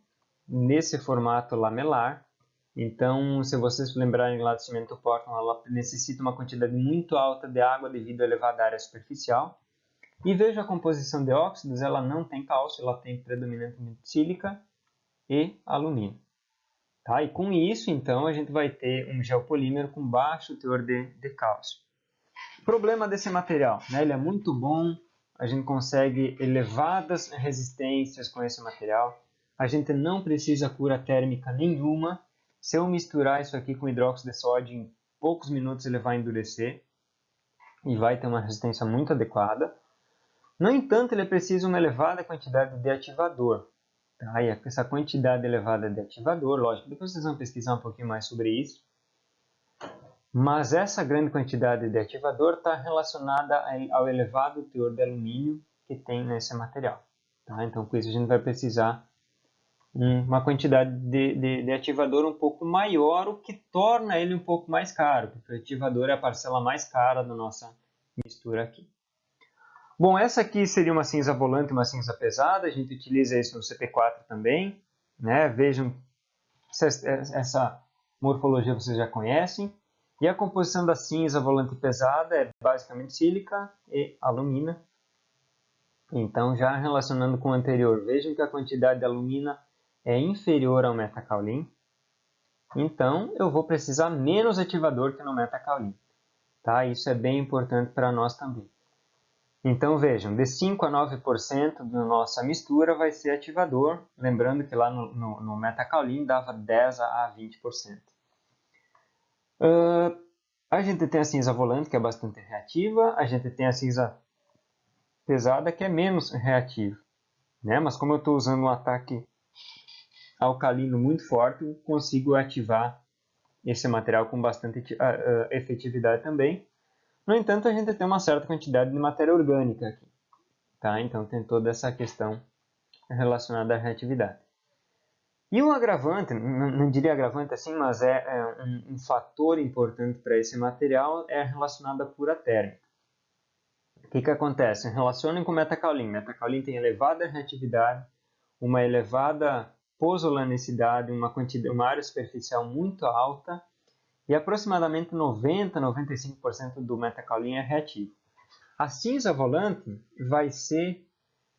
nesse formato lamelar. Então, se vocês lembrarem lá do cimento Portland, ela necessita uma quantidade muito alta de água devido à elevada área superficial. E veja a composição de óxidos, ela não tem cálcio, ela tem predominantemente sílica e alumínio. Tá? E com isso, então, a gente vai ter um geopolímero com baixo teor de cálcio. O problema desse material, né? Ele é muito bom, a gente consegue elevadas resistências com esse material, a gente não precisa cura térmica nenhuma. Se eu misturar isso aqui com hidróxido de sódio, em poucos minutos ele vai endurecer e vai ter uma resistência muito adequada. No entanto, ele precisa de uma elevada quantidade de ativador. Tá? E essa quantidade elevada de ativador, lógico, depois vocês vão pesquisar um pouquinho mais sobre isso. Mas essa grande quantidade de ativador está relacionada ao elevado teor de alumínio que tem nesse material. Tá? Então, com isso, a gente vai precisar uma quantidade de ativador um pouco maior, o que torna ele um pouco mais caro, porque o ativador é a parcela mais cara da nossa mistura aqui. Bom, essa aqui seria uma cinza volante, uma cinza pesada. A gente utiliza isso no CP4 também. Né? Vejam, essa morfologia vocês já conhecem. E a composição da cinza volante pesada é basicamente sílica e alumina. Então, já relacionando com o anterior, vejam que a quantidade de alumina é inferior ao metacaulin. Então, eu vou precisar menos ativador que no metacaulin. Tá? Isso é bem importante para nós também. Então, vejam, de 5 a 9% da nossa mistura vai ser ativador. Lembrando que lá no metacaulin dava 10 a 20%. A gente tem a cinza volante, que é bastante reativa. A gente tem a cinza pesada, que é menos reativa. Né? Mas como eu estou usando um ataque alcalino muito forte, eu consigo ativar esse material com bastante efetividade também. No entanto, a gente tem uma certa quantidade de matéria orgânica aqui. Tá? Então, tem toda essa questão relacionada à reatividade. E um agravante, não diria agravante assim, mas um fator importante para esse material é relacionado à cura térmica. O que acontece? Relacionem com o metacaulin. O metacaulin tem elevada reatividade, uma elevada pozzolanicidade, uma área superficial muito alta, e aproximadamente 90 a 95% do metacaulin é reativo. A cinza volante vai ser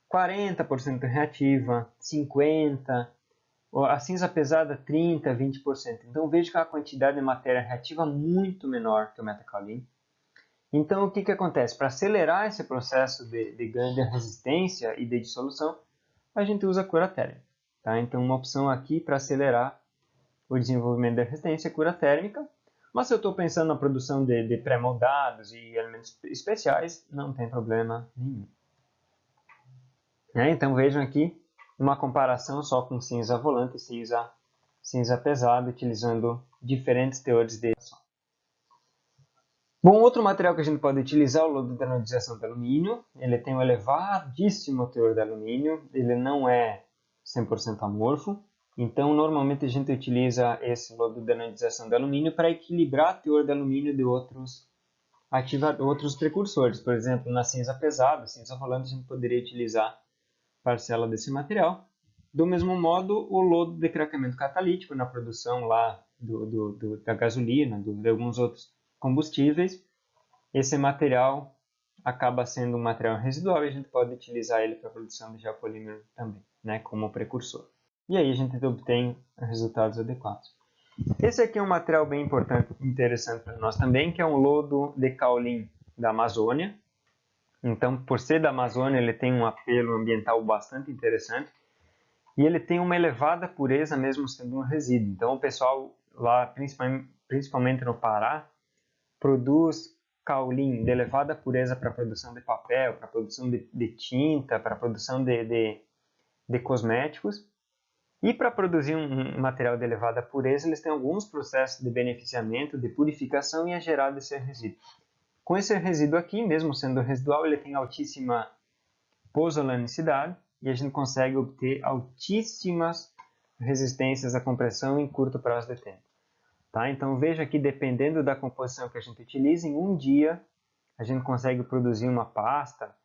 40% reativa, 50%, A cinza pesada 30%, 20%. Então veja que a quantidade de matéria reativa é muito menor que o metakaolin. Então o que acontece? Para acelerar esse processo de ganho de resistência e de dissolução, a gente usa a cura térmica. Tá? Então uma opção aqui para acelerar o desenvolvimento da resistência é cura térmica. Mas se eu estou pensando na produção de pré-moldados e elementos especiais, não tem problema nenhum. Então vejam aqui uma comparação só com cinza volante e cinza pesado, utilizando diferentes teores de reação. Bom, outro material que a gente pode utilizar é o lodo de anodização de alumínio. Ele tem um elevadíssimo teor de alumínio, ele não é 100% amorfo. Então, normalmente a gente utiliza esse lodo de anodização de alumínio para equilibrar o teor de alumínio de outros precursores. Por exemplo, na cinza pesada, cinza volante, a gente poderia utilizar parcela desse material. Do mesmo modo, o lodo de craqueamento catalítico na produção lá da gasolina, de alguns outros combustíveis, esse material acaba sendo um material residual e a gente pode utilizar ele para a produção de geopolímero também, né, como precursor. E aí a gente obtém resultados adequados. Esse aqui é um material bem importante, interessante para nós também, que é um lodo de caolin da Amazônia. Então, por ser da Amazônia, ele tem um apelo ambiental bastante interessante e ele tem uma elevada pureza mesmo sendo um resíduo. Então, o pessoal lá, principalmente no Pará, produz caolin de elevada pureza para a produção de papel, para a produção de tinta, para a produção de cosméticos. E para produzir um material de elevada pureza, eles têm alguns processos de beneficiamento, de purificação e é gerado esse resíduo. Com esse resíduo aqui, mesmo sendo residual, ele tem altíssima pozzolanicidade e a gente consegue obter altíssimas resistências à compressão em curto prazo de tempo. Tá? Então veja que dependendo da composição que a gente utiliza, em um dia a gente consegue produzir uma pasta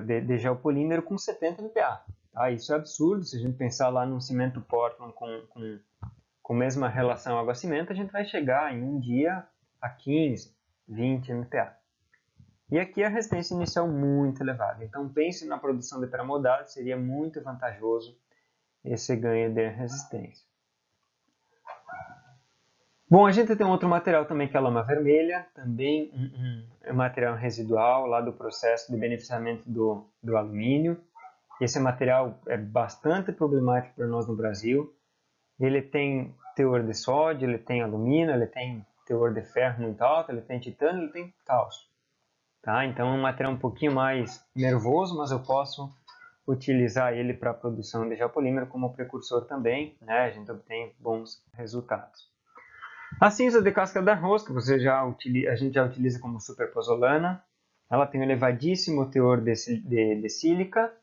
de geopolímero com 70 MPa. Tá? Isso é absurdo, se a gente pensar lá num cimento Portland com a mesma relação água-cimento, a gente vai chegar em um dia a 15, 20 MPa. E aqui a resistência inicial muito elevada. Então pense na produção de pré-moldado, seria muito vantajoso esse ganho de resistência. Bom, a gente tem outro material também que é a lama vermelha, também um material residual lá do processo de beneficiamento do alumínio. Esse material é bastante problemático para nós no Brasil. Ele tem teor de sódio, ele tem alumínio, ele tem teor de ferro muito alto, ele tem titânio, ele tem cálcio. Tá? Então é um material um pouquinho mais nervoso, mas eu posso utilizar ele para a produção de geopolímero como precursor também, né? A gente obtém bons resultados. A cinza de casca de arroz, que a gente já utiliza como superpozolana, ela tem um elevadíssimo teor de sílica.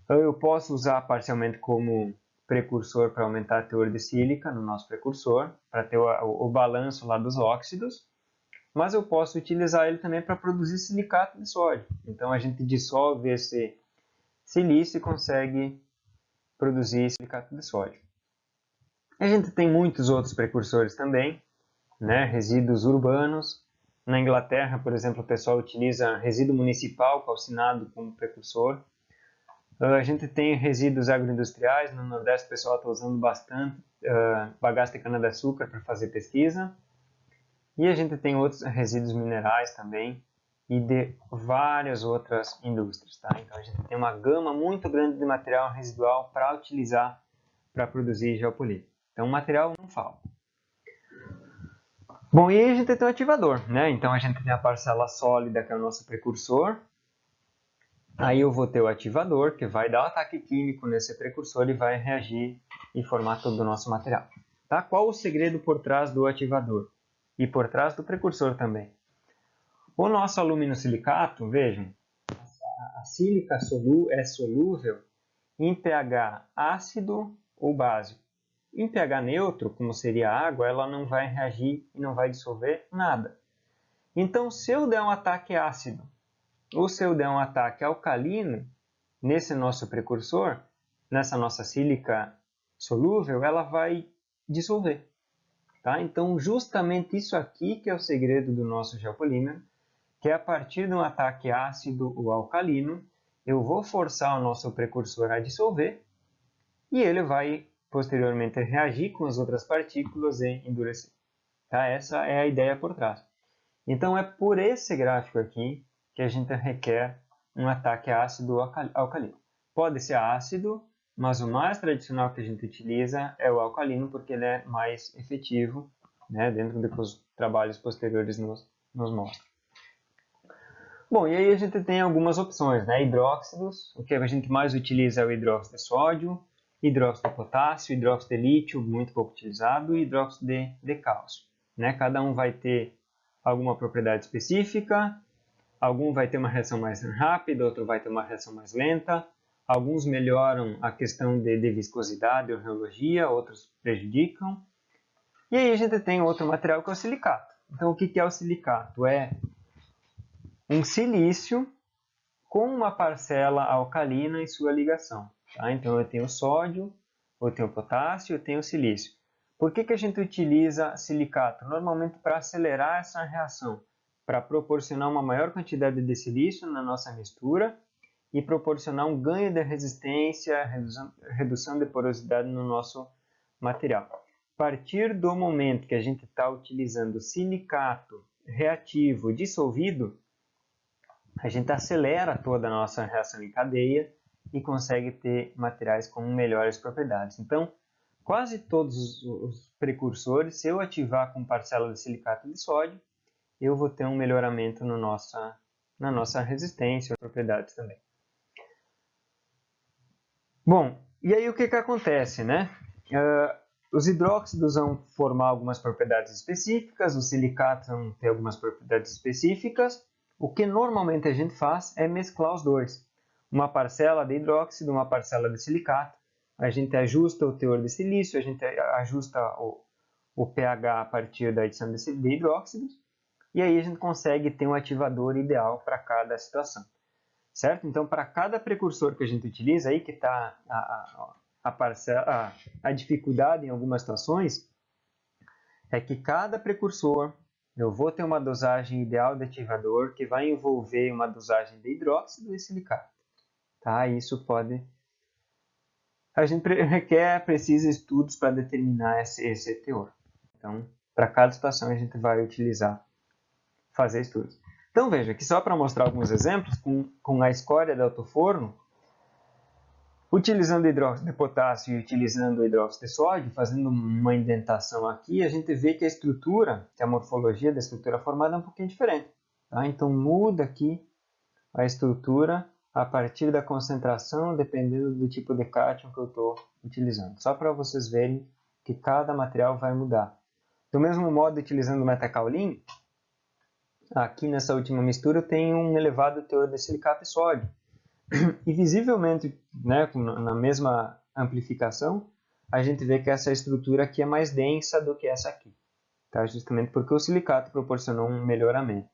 Eu posso usar parcialmente como precursor para aumentar o teor de sílica no nosso precursor, para ter o balanço lá dos óxidos, mas eu posso utilizar ele também para produzir silicato de sódio. Então a gente dissolve esse silício e consegue produzir silicato de sódio. A gente tem muitos outros precursores também, né? Resíduos urbanos. Na Inglaterra, por exemplo, o pessoal utiliza resíduo municipal calcinado como precursor. A gente tem resíduos agroindustriais. No Nordeste o pessoal está usando bastante bagaço de cana-de-açúcar para fazer pesquisa. E a gente tem outros resíduos minerais também e de várias outras indústrias. Tá? Então a gente tem uma gama muito grande de material residual para utilizar para produzir geopolímero. Então o material não falta. Bom, e aí a gente tem o ativador, né? Então a gente tem a parcela sólida, que é o nosso precursor. Aí eu vou ter o ativador, que vai dar o ataque químico nesse precursor e vai reagir e formar todo o nosso material. Tá? Qual o segredo por trás do ativador? E por trás do precursor também. O nosso aluminosilicato, vejam, a sílica é solúvel em pH ácido ou básico. Em pH neutro, como seria a água, ela não vai reagir e não vai dissolver nada. Então, se eu der um ataque ácido ou se eu der um ataque alcalino nesse nosso precursor, nessa nossa sílica solúvel, ela vai dissolver. Tá? Então, justamente isso aqui que é o segredo do nosso geopolímero, que é a partir de um ataque ácido ou alcalino, eu vou forçar o nosso precursor a dissolver e ele vai posteriormente reagir com as outras partículas e endurecer. Tá? Essa é a ideia por trás. Então é por esse gráfico aqui que a gente requer um ataque ácido alcalino. Pode ser ácido, mas o mais tradicional que a gente utiliza é o alcalino, porque ele é mais efetivo, né, dentro do que os trabalhos posteriores nos mostram. Bom, e aí a gente tem algumas opções, né? Hidróxidos, o que a gente mais utiliza é o hidróxido de sódio, hidróxido de potássio, hidróxido de lítio, muito pouco utilizado, e hidróxido de cálcio. Né? Cada um vai ter alguma propriedade específica, algum vai ter uma reação mais rápida, outro vai ter uma reação mais lenta, alguns melhoram a questão de viscosidade ou rheologia, outros prejudicam. E aí a gente tem outro material que é o silicato. Então o que é o silicato? É um silício com uma parcela alcalina em sua ligação. Tá? Então eu tenho sódio, eu tenho potássio, eu tenho silício. Por que a gente utiliza silicato? Normalmente para acelerar essa reação, para proporcionar uma maior quantidade de silício na nossa mistura e proporcionar um ganho de resistência, redução de porosidade no nosso material. A partir do momento que a gente está utilizando silicato reativo dissolvido, a gente acelera toda a nossa reação em cadeia e consegue ter materiais com melhores propriedades. Então, quase todos os precursores, se eu ativar com parcela de silicato de sódio, eu vou ter um melhoramento na nossa resistência e propriedades também. Bom, e aí o que acontece, né? Os hidróxidos vão formar algumas propriedades específicas, os silicatos vão ter algumas propriedades específicas. O que normalmente a gente faz é mesclar os dois. Uma parcela de hidróxido, uma parcela de silicato. A gente ajusta o teor de silício, a gente ajusta o pH a partir da adição de hidróxidos. E aí a gente consegue ter um ativador ideal para cada situação. Certo? Então, para cada precursor que a gente utiliza, aí que está a dificuldade em algumas situações, é que cada precursor eu vou ter uma dosagem ideal de ativador que vai envolver uma dosagem de hidróxido e silicato. Tá? Isso pode... A gente precisa estudos para determinar esse teor. Então, para cada situação a gente vai fazer estudos. Então veja, aqui só para mostrar alguns exemplos, com a escória de alto-forno, utilizando hidróxido de potássio e utilizando o hidróxido de sódio, fazendo uma indentação aqui, a gente vê que a estrutura, que a morfologia da estrutura formada é um pouquinho diferente. Tá? Então muda aqui a estrutura a partir da concentração, dependendo do tipo de cátion que eu estou utilizando. Só para vocês verem que cada material vai mudar. Do mesmo modo, utilizando o metacaolin, aqui nessa última mistura eu tenho um elevado teor de silicato e sódio. E visivelmente, né, na mesma amplificação, a gente vê que essa estrutura aqui é mais densa do que essa aqui. Tá? Justamente porque o silicato proporcionou um melhoramento.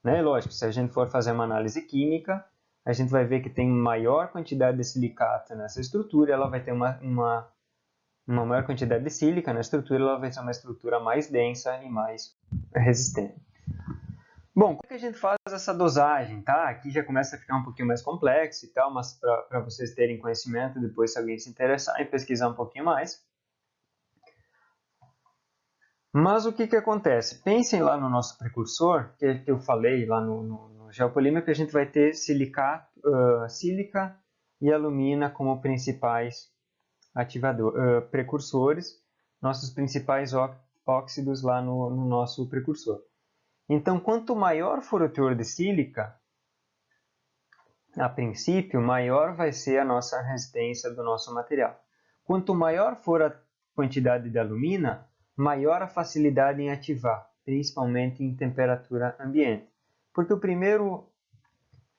Né? Lógico, se a gente for fazer uma análise química, a gente vai ver que tem maior quantidade de silicato nessa estrutura, ela vai ter uma maior quantidade de sílica na estrutura, ela vai ser uma estrutura mais densa e mais resistente. Bom, como é que a gente faz essa dosagem, tá? Aqui já começa a ficar um pouquinho mais complexo e tal, mas para vocês terem conhecimento, depois se alguém se interessar em pesquisar um pouquinho mais. Mas o que acontece? Pensem lá no nosso precursor, que eu falei lá no geopolímero, que a gente vai ter sílica e alumina como principais precursores, nossos principais óxidos lá no nosso precursor. Então, quanto maior for o teor de sílica, a princípio, maior vai ser a nossa resistência do nosso material. Quanto maior for a quantidade de alumina, maior a facilidade em ativar, principalmente em temperatura ambiente. Porque o primeiro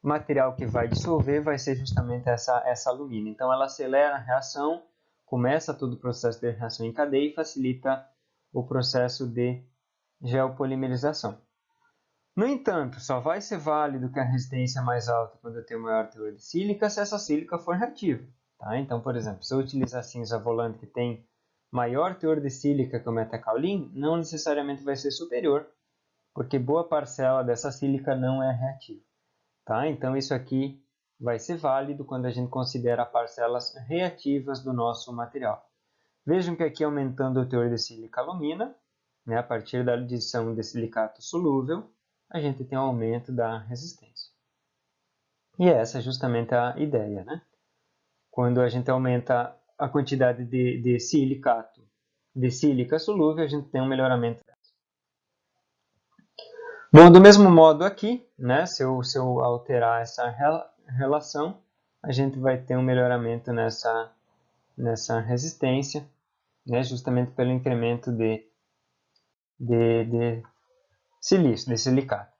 material que vai dissolver vai ser justamente essa alumina. Então, ela acelera a reação, começa todo o processo de reação em cadeia e facilita o processo de geopolimerização. No entanto, só vai ser válido que a resistência é mais alta quando eu tenho maior teor de sílica se essa sílica for reativa. Tá? Então, por exemplo, se eu utilizar cinza volante que tem maior teor de sílica que o metacaolin, não necessariamente vai ser superior, porque boa parcela dessa sílica não é reativa. Tá? Então, isso aqui vai ser válido quando a gente considera parcelas reativas do nosso material. Vejam que aqui aumentando o teor de sílica-alumina, né, a partir da adição de silicato solúvel, a gente tem um aumento da resistência. E essa é justamente a ideia, né? Quando a gente aumenta a quantidade de silicato de sílica solúvel, a gente tem um melhoramento. Bom, do mesmo modo aqui, né, se eu alterar essa relação, a gente vai ter um melhoramento nessa resistência, né, justamente pelo incremento de silício, de silicato.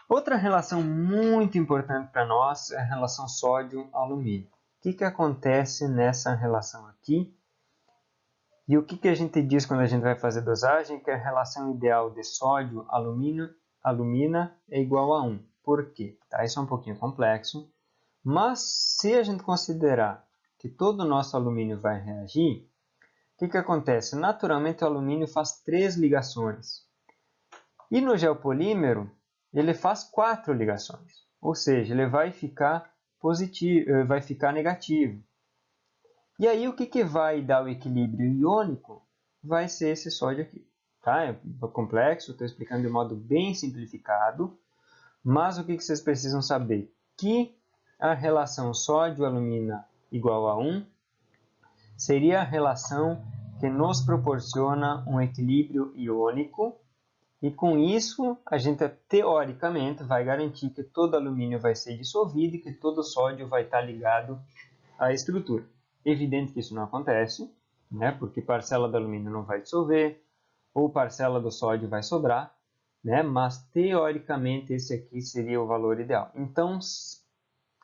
Outra relação muito importante para nós é a relação sódio-alumínio. O que acontece nessa relação aqui? E o que a gente diz quando a gente vai fazer dosagem? Que a relação ideal de sódio-alumina é igual a 1. Por quê? Tá, isso é um pouquinho complexo, mas se a gente considerar que todo o nosso alumínio vai reagir, o que acontece? Naturalmente o alumínio faz 3 ligações. E no geopolímero, ele faz 4 ligações. Ou seja, ele vai ficar positivo, vai ficar negativo. E aí o que vai dar o equilíbrio iônico? Vai ser esse sódio aqui. Tá? É complexo, estou explicando de modo bem simplificado. Mas o que vocês precisam saber? Que a relação sódio-alumina igual a 1 seria a relação que nos proporciona um equilíbrio iônico. E com isso, a gente teoricamente vai garantir que todo alumínio vai ser dissolvido e que todo sódio vai estar ligado à estrutura. Evidente que isso não acontece, né? Porque parcela do alumínio não vai dissolver, ou parcela do sódio vai sobrar, né? Mas teoricamente esse aqui seria o valor ideal. Então,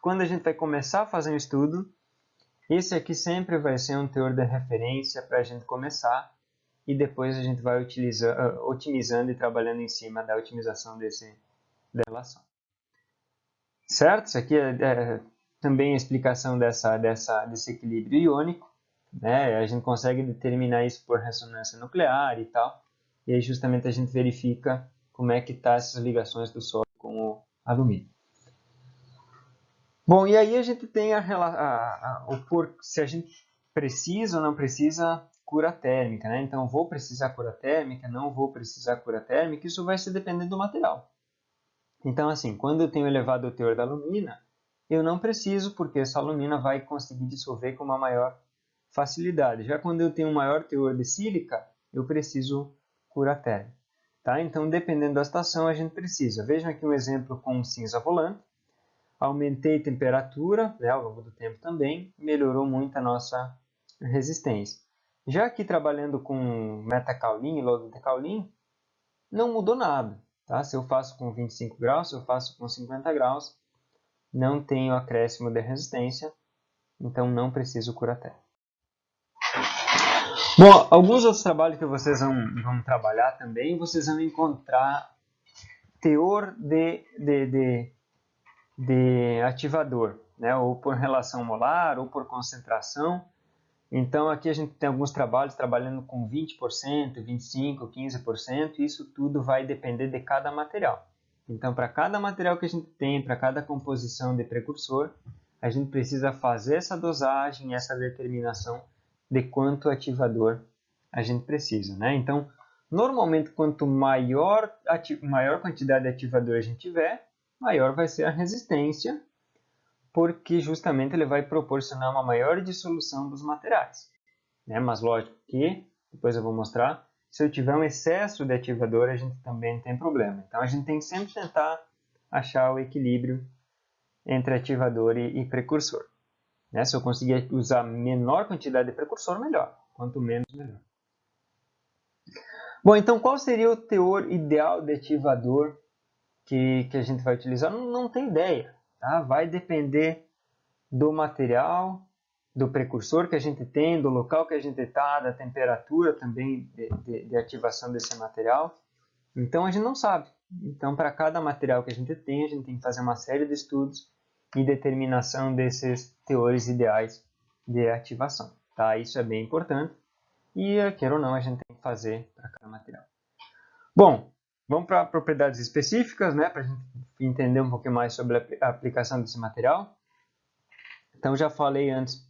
quando a gente vai começar a fazer um estudo, esse aqui sempre vai ser um teor de referência para a gente começar, e depois a gente vai otimizando e trabalhando em cima da otimização dessa relação. Certo? Isso aqui é também a explicação desse equilíbrio iônico, né? A gente consegue determinar isso por ressonância nuclear e tal, e aí justamente a gente verifica como é que estão essas ligações do sódio com o alumínio. Bom, e aí a gente tem se a gente precisa ou não precisa cura térmica, né? Então, vou precisar cura térmica, não vou precisar cura térmica, isso vai se depender do material. Então, assim, quando eu tenho elevado o teor da alumina, eu não preciso, porque essa alumina vai conseguir dissolver com uma maior facilidade. Já quando eu tenho um maior teor de sílica, eu preciso cura térmica. Tá? Então, dependendo da estação, a gente precisa. Vejam aqui um exemplo com cinza volante. Aumentei a temperatura, né, ao longo do tempo também, melhorou muito a nossa resistência. Já aqui trabalhando com metacaulin e lododecaulin, não mudou nada. Tá? Se eu faço com 25 graus, se eu faço com 50 graus, não tenho acréscimo de resistência, então não preciso cura térmica. Bom, alguns outros trabalhos que vocês vão trabalhar também, vocês vão encontrar teor de ativador, né? Ou por relação molar, ou por concentração. Então, aqui a gente tem alguns trabalhos trabalhando com 20%, 25%, 15%, e isso tudo vai depender de cada material. Então, para cada material que a gente tem, para cada composição de precursor, a gente precisa fazer essa dosagem, essa determinação de quanto ativador a gente precisa, né? Então, normalmente, quanto maior quantidade de ativador a gente tiver, maior vai ser a resistência, porque justamente ele vai proporcionar uma maior dissolução dos materiais. Né? Mas lógico que, depois eu vou mostrar, se eu tiver um excesso de ativador, a gente também tem problema. Então a gente tem que sempre tentar achar o equilíbrio entre ativador e precursor. Né? Se eu conseguir usar menor quantidade de precursor, melhor. Quanto menos, melhor. Bom, então qual seria o teor ideal de ativador que a gente vai utilizar? Não tem ideia. Tá? Vai depender do material, do precursor que a gente tem, do local que a gente está, da temperatura também de ativação desse material. Então a gente não sabe. Então, para cada material que a gente tem que fazer uma série de estudos e determinação desses teores ideais de ativação. Tá? Isso é bem importante e, quer ou não, a gente tem que fazer para cada material. Bom, vamos para propriedades específicas, né, para a gente entender um pouquinho mais sobre a aplicação desse material. Então, já falei antes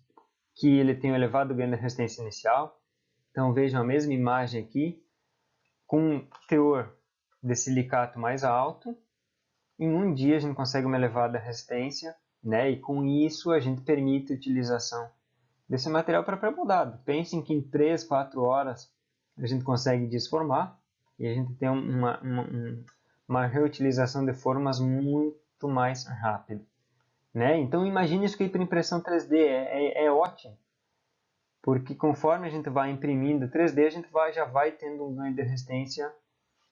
que ele tem um elevado ganho de resistência inicial. Então, vejam a mesma imagem aqui, com um teor de silicato mais alto. Em um dia, a gente consegue uma elevada resistência, né? E com isso, a gente permite a utilização desse material para pré-moldado. Pensem que em 3, 4 horas a gente consegue desformar e a gente tem uma reutilização de formas muito mais rápida, né? Então imagine isso que para impressão 3D é ótimo, porque conforme a gente vai imprimindo 3D, a gente já vai tendo um ganho de resistência,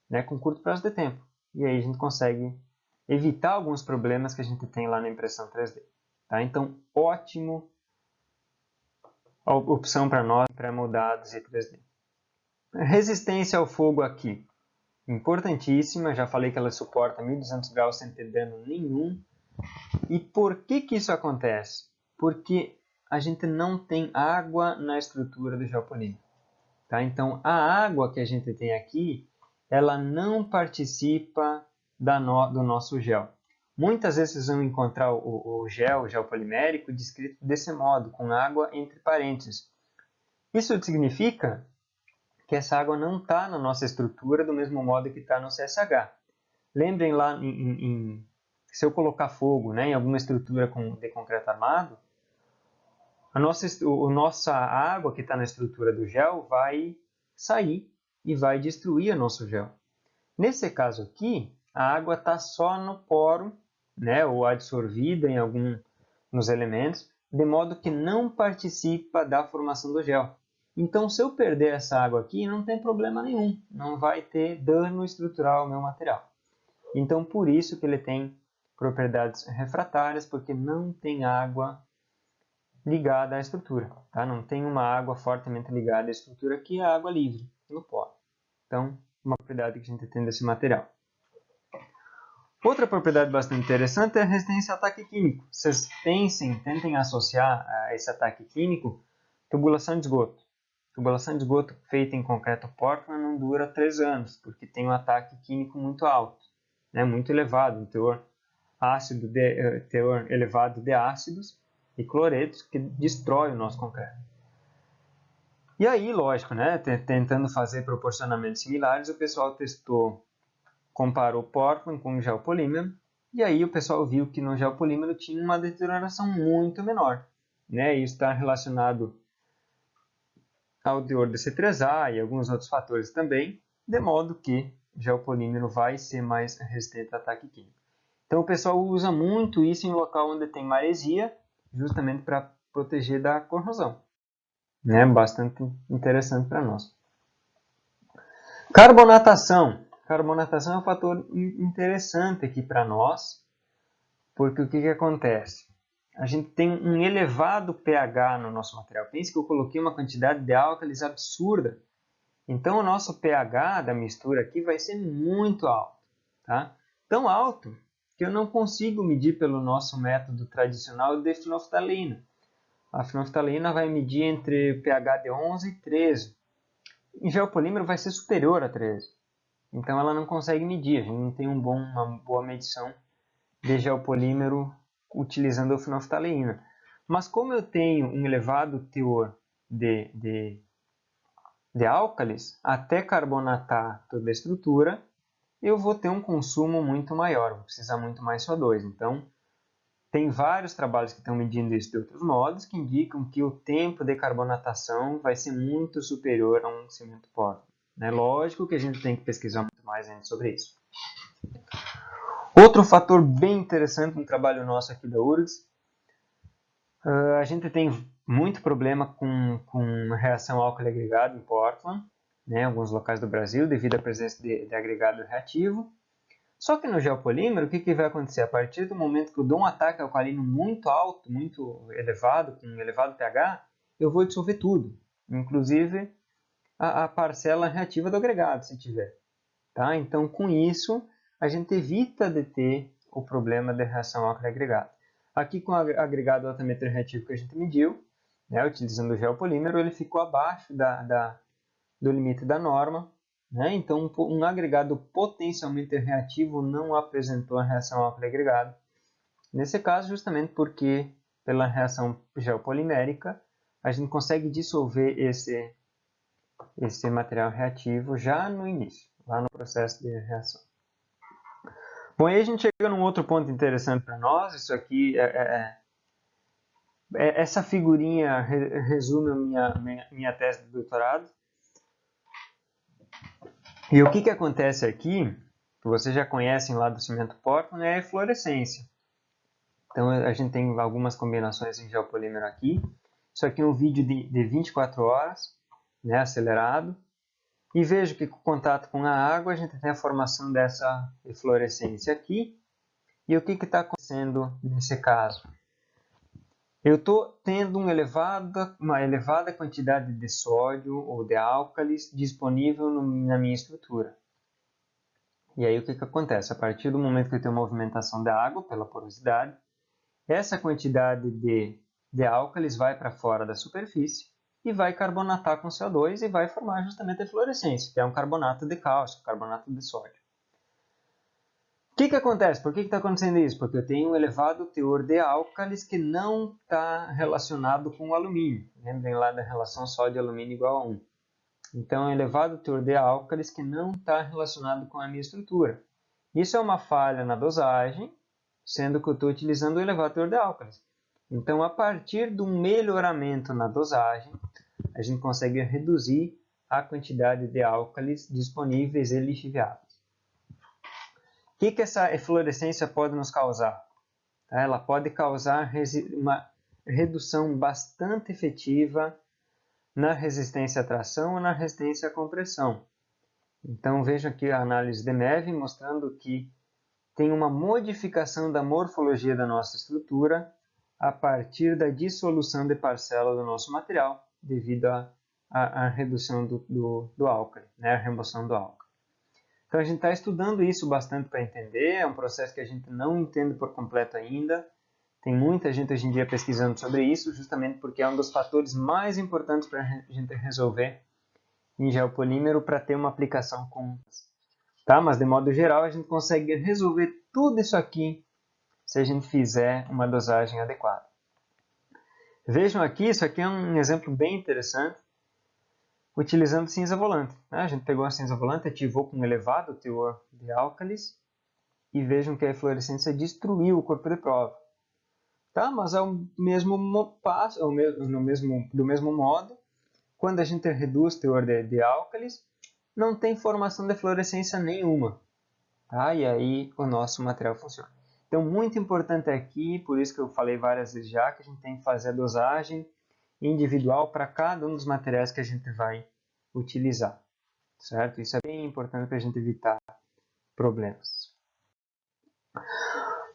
né, com curto prazo de tempo. E aí a gente consegue evitar alguns problemas que a gente tem lá na impressão 3D. Tá? Então, ótimo a opção para nós pré-moldados e 3D. Resistência ao fogo aqui, importantíssima. Já falei que ela suporta 1200 graus sem ter dano nenhum. E por que isso acontece? Porque a gente não tem água na estrutura do geopolímero. Tá? Então, a água que a gente tem aqui, ela não participa do nosso gel. Muitas vezes vocês vão encontrar o gel polimérico descrito desse modo, com água entre parênteses. Isso significa que essa água não está na nossa estrutura do mesmo modo que está no CSH. Lembrem lá, se eu colocar fogo, né, em alguma estrutura de concreto armado, a nossa água que está na estrutura do gel vai sair e vai destruir o nosso gel. Nesse caso aqui, a água está só no poro, né, ou absorvida nos elementos, de modo que não participa da formação do gel. Então, se eu perder essa água aqui, não tem problema nenhum, não vai ter dano estrutural ao meu material. Então, por isso que ele tem propriedades refratárias, porque não tem água ligada à estrutura. Tá? Não tem uma água fortemente ligada à estrutura aqui, é a água livre no poro. Então, uma propriedade que a gente tem desse material. Outra propriedade bastante interessante é a resistência a ataque químico. Vocês tentem associar a esse ataque químico tubulação de esgoto. Tubulação de esgoto feita em concreto Portland não dura 3 anos, porque tem um ataque químico muito alto, né, muito elevado, um teor elevado de ácidos e cloretos que destrói o nosso concreto. E aí, lógico, né, tentando fazer proporcionamentos similares, o pessoal comparou Portland com o geopolímero, e aí o pessoal viu que no geopolímero tinha uma deterioração muito menor. Né? Isso está relacionado ao teor de C3A e alguns outros fatores também, de modo que o geopolímero vai ser mais resistente a ataque químico. Então o pessoal usa muito isso em local onde tem maresia, justamente para proteger da corrosão. Né? Bastante interessante para nós. Carbonatação. Carbonatação é um fator interessante aqui para nós, porque o que acontece? A gente tem um elevado pH no nosso material. Pense que eu coloquei uma quantidade de álcalis absurda. Então, o nosso pH da mistura aqui vai ser muito alto. Tá? Tão alto que eu não consigo medir pelo nosso método tradicional de fenolftalina. A fenolftalina vai medir entre pH de 11 e 13. Em geopolímero vai ser superior a 13. Então ela não consegue medir, a gente não tem uma boa medição de geopolímero utilizando a fenolftaleína. Mas como eu tenho um elevado teor de álcalis, até carbonatar toda a estrutura, eu vou ter um consumo muito maior, vou precisar muito mais CO2. Então, tem vários trabalhos que estão medindo isso de outros modos, que indicam que o tempo de carbonatação vai ser muito superior a um cimento Portland. É lógico que a gente tem que pesquisar muito mais ainda sobre isso. Outro fator bem interessante no trabalho nosso aqui da URGS, a gente tem muito problema com reação álcool agregado em Portland, né, em alguns locais do Brasil, devido à presença de agregado reativo. Só que no geopolímero, o que vai acontecer? A partir do momento que eu dou um ataque alcalino muito alto, muito elevado, com um elevado pH, eu vou dissolver tudo, inclusive a parcela reativa do agregado, se tiver. Tá? Então, com isso, a gente evita de ter o problema de reação álcool agregado. Aqui, com o agregado altamente reativo que a gente mediu, né, utilizando o geopolímero, ele ficou abaixo do limite da norma. Né? Então, um agregado potencialmente reativo não apresentou a reação álcool agregado. Nesse caso, justamente porque pela reação geopolimérica, a gente consegue dissolver esse material reativo já no início, lá no processo de reação. Bom, aí a gente chega num outro ponto interessante para nós. Isso aqui essa figurinha resume a minha tese de doutorado. E o que acontece aqui, que vocês já conhecem lá do cimento Portland, é a eflorescência. Então a gente tem algumas combinações em geopolímero aqui. Isso aqui é um vídeo de 24 horas, né, acelerado. E vejo que com contato com a água a gente tem a formação dessa eflorescência aqui. E o que está acontecendo nesse caso? Eu estou tendo uma elevada quantidade de sódio ou de álcalis disponível na minha estrutura. E aí o que acontece? A partir do momento que eu tenho movimentação da água pela porosidade, essa quantidade de álcalis vai para fora da superfície e vai carbonatar com CO2 e vai formar justamente a eflorescência, que é um carbonato de cálcio, carbonato de sódio. O que acontece? Por que está acontecendo isso? Porque eu tenho um elevado teor de álcalis que não está relacionado com o alumínio. Lembrem lá da relação sódio-alumínio igual a 1. Então, um elevado teor de álcalis que não está relacionado com a minha estrutura. Isso é uma falha na dosagem, sendo que eu estou utilizando o elevado teor de álcalis. Então, a partir de um melhoramento na dosagem, a gente consegue reduzir a quantidade de álcalis disponíveis e lixiviáveis. O que essa eflorescência pode nos causar? Ela pode causar uma redução bastante efetiva na resistência à tração ou na resistência à compressão. Então vejam aqui a análise de MEV mostrando que tem uma modificação da morfologia da nossa estrutura a partir da dissolução de parcela do nosso material devido à redução do álcali, né? A remoção do álcali. Então a gente está estudando isso bastante para entender, é um processo que a gente não entende por completo ainda. Tem muita gente hoje em dia pesquisando sobre isso, justamente porque é um dos fatores mais importantes para a gente resolver em geopolímero para ter uma aplicação comum. Tá? Mas de modo geral a gente consegue resolver tudo isso aqui se a gente fizer uma dosagem adequada. Vejam aqui, isso aqui é um exemplo bem interessante, utilizando cinza volante. A gente pegou a cinza volante, ativou com um elevado teor de álcalis e vejam que a eflorescência destruiu o corpo de prova. Tá? Mas ao mesmo passo, do mesmo modo, quando a gente reduz o teor de álcalis, não tem formação de eflorescência nenhuma. Tá? E aí o nosso material funciona. Então, muito importante aqui, por isso que eu falei várias vezes já, que a gente tem que fazer a dosagem individual para cada um dos materiais que a gente vai utilizar, certo? Isso é bem importante para a gente evitar problemas.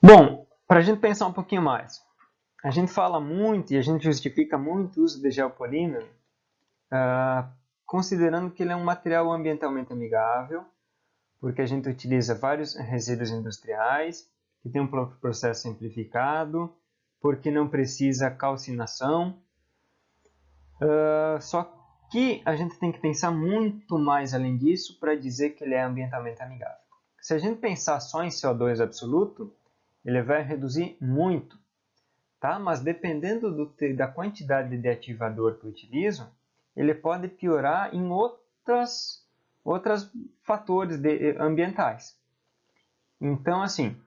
Bom, para a gente pensar um pouquinho mais, a gente fala muito e a gente justifica muito o uso de geopolímero, considerando que ele é um material ambientalmente amigável, porque a gente utiliza vários resíduos industriais, que tem um processo simplificado, porque não precisa calcinação. Só que a gente tem que pensar muito mais além disso para dizer que ele é ambientalmente amigável. Se a gente pensar só em CO2 absoluto, ele vai reduzir muito, tá? Mas dependendo da quantidade de ativador que eu utilizo, ele pode piorar em outros fatores ambientais. Então, assim,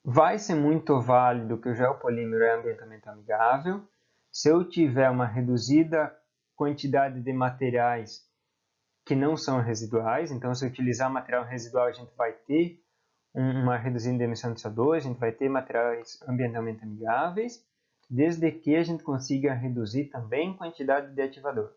vai ser muito válido que o geopolímero é ambientalmente amigável. Se eu tiver uma reduzida quantidade de materiais que não são residuais, então se eu utilizar material residual, a gente vai ter uma reduzida de emissão de CO2, a gente vai ter materiais ambientalmente amigáveis, desde que a gente consiga reduzir também a quantidade de ativador.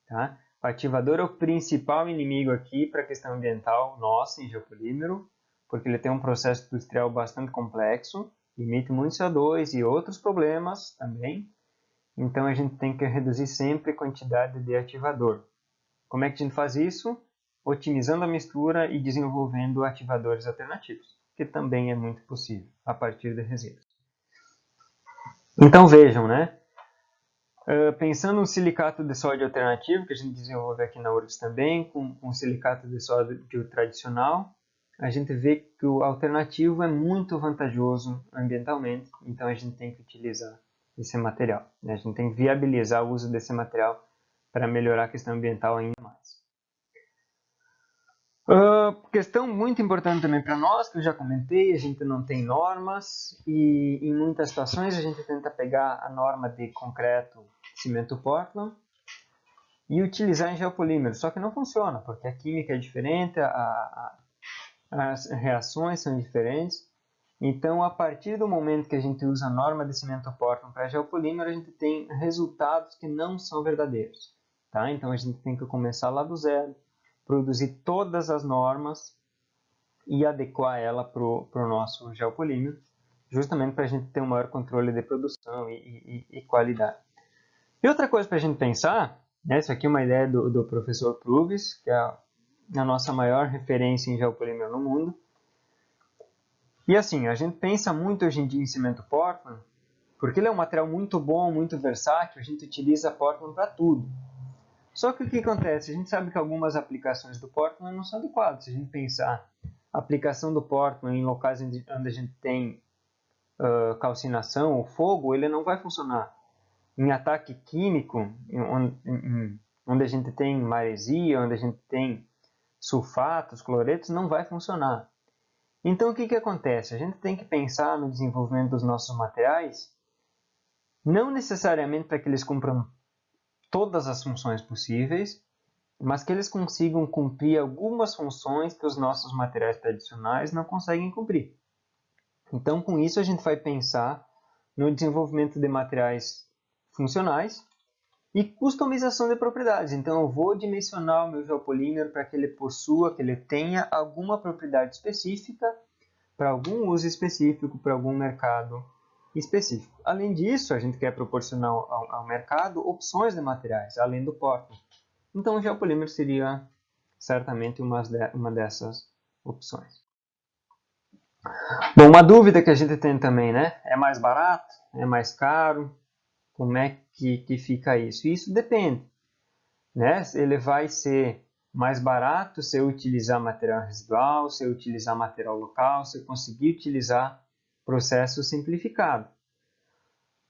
Tá? O ativador é o principal inimigo aqui para a questão ambiental nossa em geopolímero, porque ele tem um processo industrial bastante complexo, emite muito CO2 e outros problemas também. Então a gente tem que reduzir sempre a quantidade de ativador. Como é que a gente faz isso? Otimizando a mistura e desenvolvendo ativadores alternativos, que também é muito possível a partir de resíduos. Então vejam, né? Pensando no silicato de sódio alternativo, que a gente desenvolve aqui na URGS também, com silicato de sódio tradicional, a gente vê que o alternativo é muito vantajoso ambientalmente, então a gente tem que utilizar esse material, né? A gente tem que viabilizar o uso desse material para melhorar a questão ambiental ainda mais. Questão muito importante também para nós, que eu já comentei, a gente não tem normas e em muitas situações a gente tenta pegar a norma de concreto, cimento Portland e utilizar em geopolímero, só que não funciona, porque a química é diferente, as reações são diferentes. Então, a partir do momento que a gente usa a norma de cimento Portland para geopolímero, a gente tem resultados que não são verdadeiros. Tá? Então, a gente tem que começar lá do zero, produzir todas as normas e adequar ela para o nosso geopolímero, justamente para a gente ter um maior controle de produção e qualidade. E outra coisa para a gente pensar, né, isso aqui é uma ideia do professor Pruvis, que é a nossa maior referência em geopolímero no mundo. E assim, a gente pensa muito hoje em dia em cimento Portland, porque ele é um material muito bom, muito versátil, a gente utiliza Portland para tudo. Só que o que acontece? A gente sabe que algumas aplicações do Portland não são adequadas. Se a gente pensar a aplicação do Portland em locais onde a gente tem calcinação ou fogo, ele não vai funcionar. Em ataque químico, onde a gente tem maresia, onde a gente tem sulfatos, cloretos, não vai funcionar. Então, o que acontece? A gente tem que pensar no desenvolvimento dos nossos materiais, não necessariamente para que eles cumpram todas as funções possíveis, mas que eles consigam cumprir algumas funções que os nossos materiais tradicionais não conseguem cumprir. Então, com isso, a gente vai pensar no desenvolvimento de materiais funcionais e customização de propriedades. Então, eu vou dimensionar o meu geopolímero para que ele possua, que ele tenha alguma propriedade específica para algum uso específico, para algum mercado específico. Além disso, a gente quer proporcionar ao mercado opções de materiais, além do Portland. Então, o geopolímero seria certamente uma dessas opções. Bom, uma dúvida que a gente tem também, né? É mais barato? É mais caro? Como é que fica isso? Isso depende, né? Ele vai ser mais barato se eu utilizar material residual, se eu utilizar material local, se eu conseguir utilizar processo simplificado.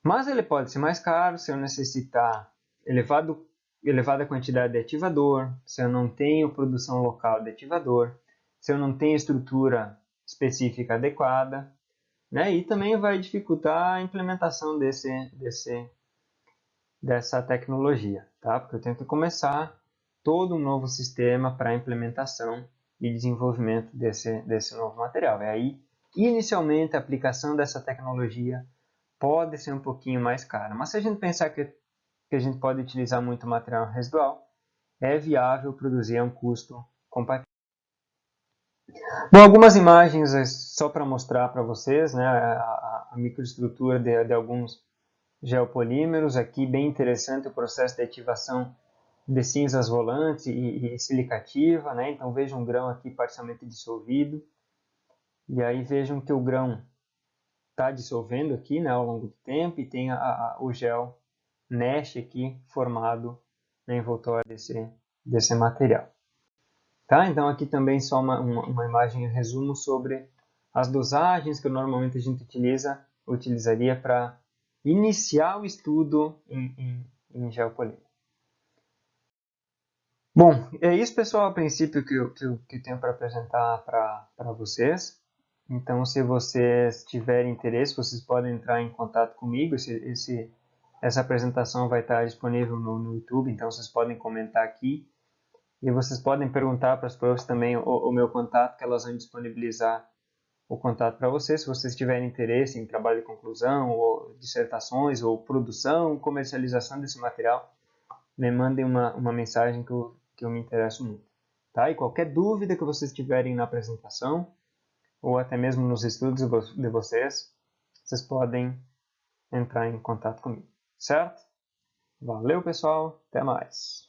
Mas ele pode ser mais caro se eu necessitar elevada quantidade de ativador, se eu não tenho produção local de ativador, se eu não tenho estrutura específica adequada, né? E também vai dificultar a implementação dessa tecnologia, tá? Porque eu tenho que começar todo um novo sistema para implementação e desenvolvimento desse novo material. E aí, inicialmente, a aplicação dessa tecnologia pode ser um pouquinho mais cara. Mas se a gente pensar que a gente pode utilizar muito material residual, é viável produzir a um custo compatível. Bom, algumas imagens só para mostrar para vocês, né, a microestrutura de alguns geopolímeros. Aqui bem interessante o processo de ativação de cinzas volantes e silicativa, né? Então vejam um grão aqui parcialmente dissolvido. E aí vejam que o grão está dissolvendo aqui, né, ao longo do tempo, e tem o gel mesh aqui formado na envoltória desse material. Tá? Então aqui também só uma imagem em resumo sobre as dosagens que normalmente a gente utilizaria para iniciar o estudo em geopolímero. Bom, é isso, pessoal, a princípio que eu tenho para apresentar para vocês. Então, se vocês tiverem interesse, vocês podem entrar em contato comigo. Essa apresentação vai estar disponível no YouTube, então vocês podem comentar aqui. E vocês podem perguntar para as profs também o meu contato, que elas vão disponibilizar o contato para vocês. Se vocês tiverem interesse em trabalho de conclusão, ou dissertações, ou produção, comercialização desse material, me mandem uma mensagem que eu me interesso muito. Tá? E qualquer dúvida que vocês tiverem na apresentação, ou até mesmo nos estudos de vocês podem entrar em contato comigo. Certo? Valeu, pessoal. Até mais.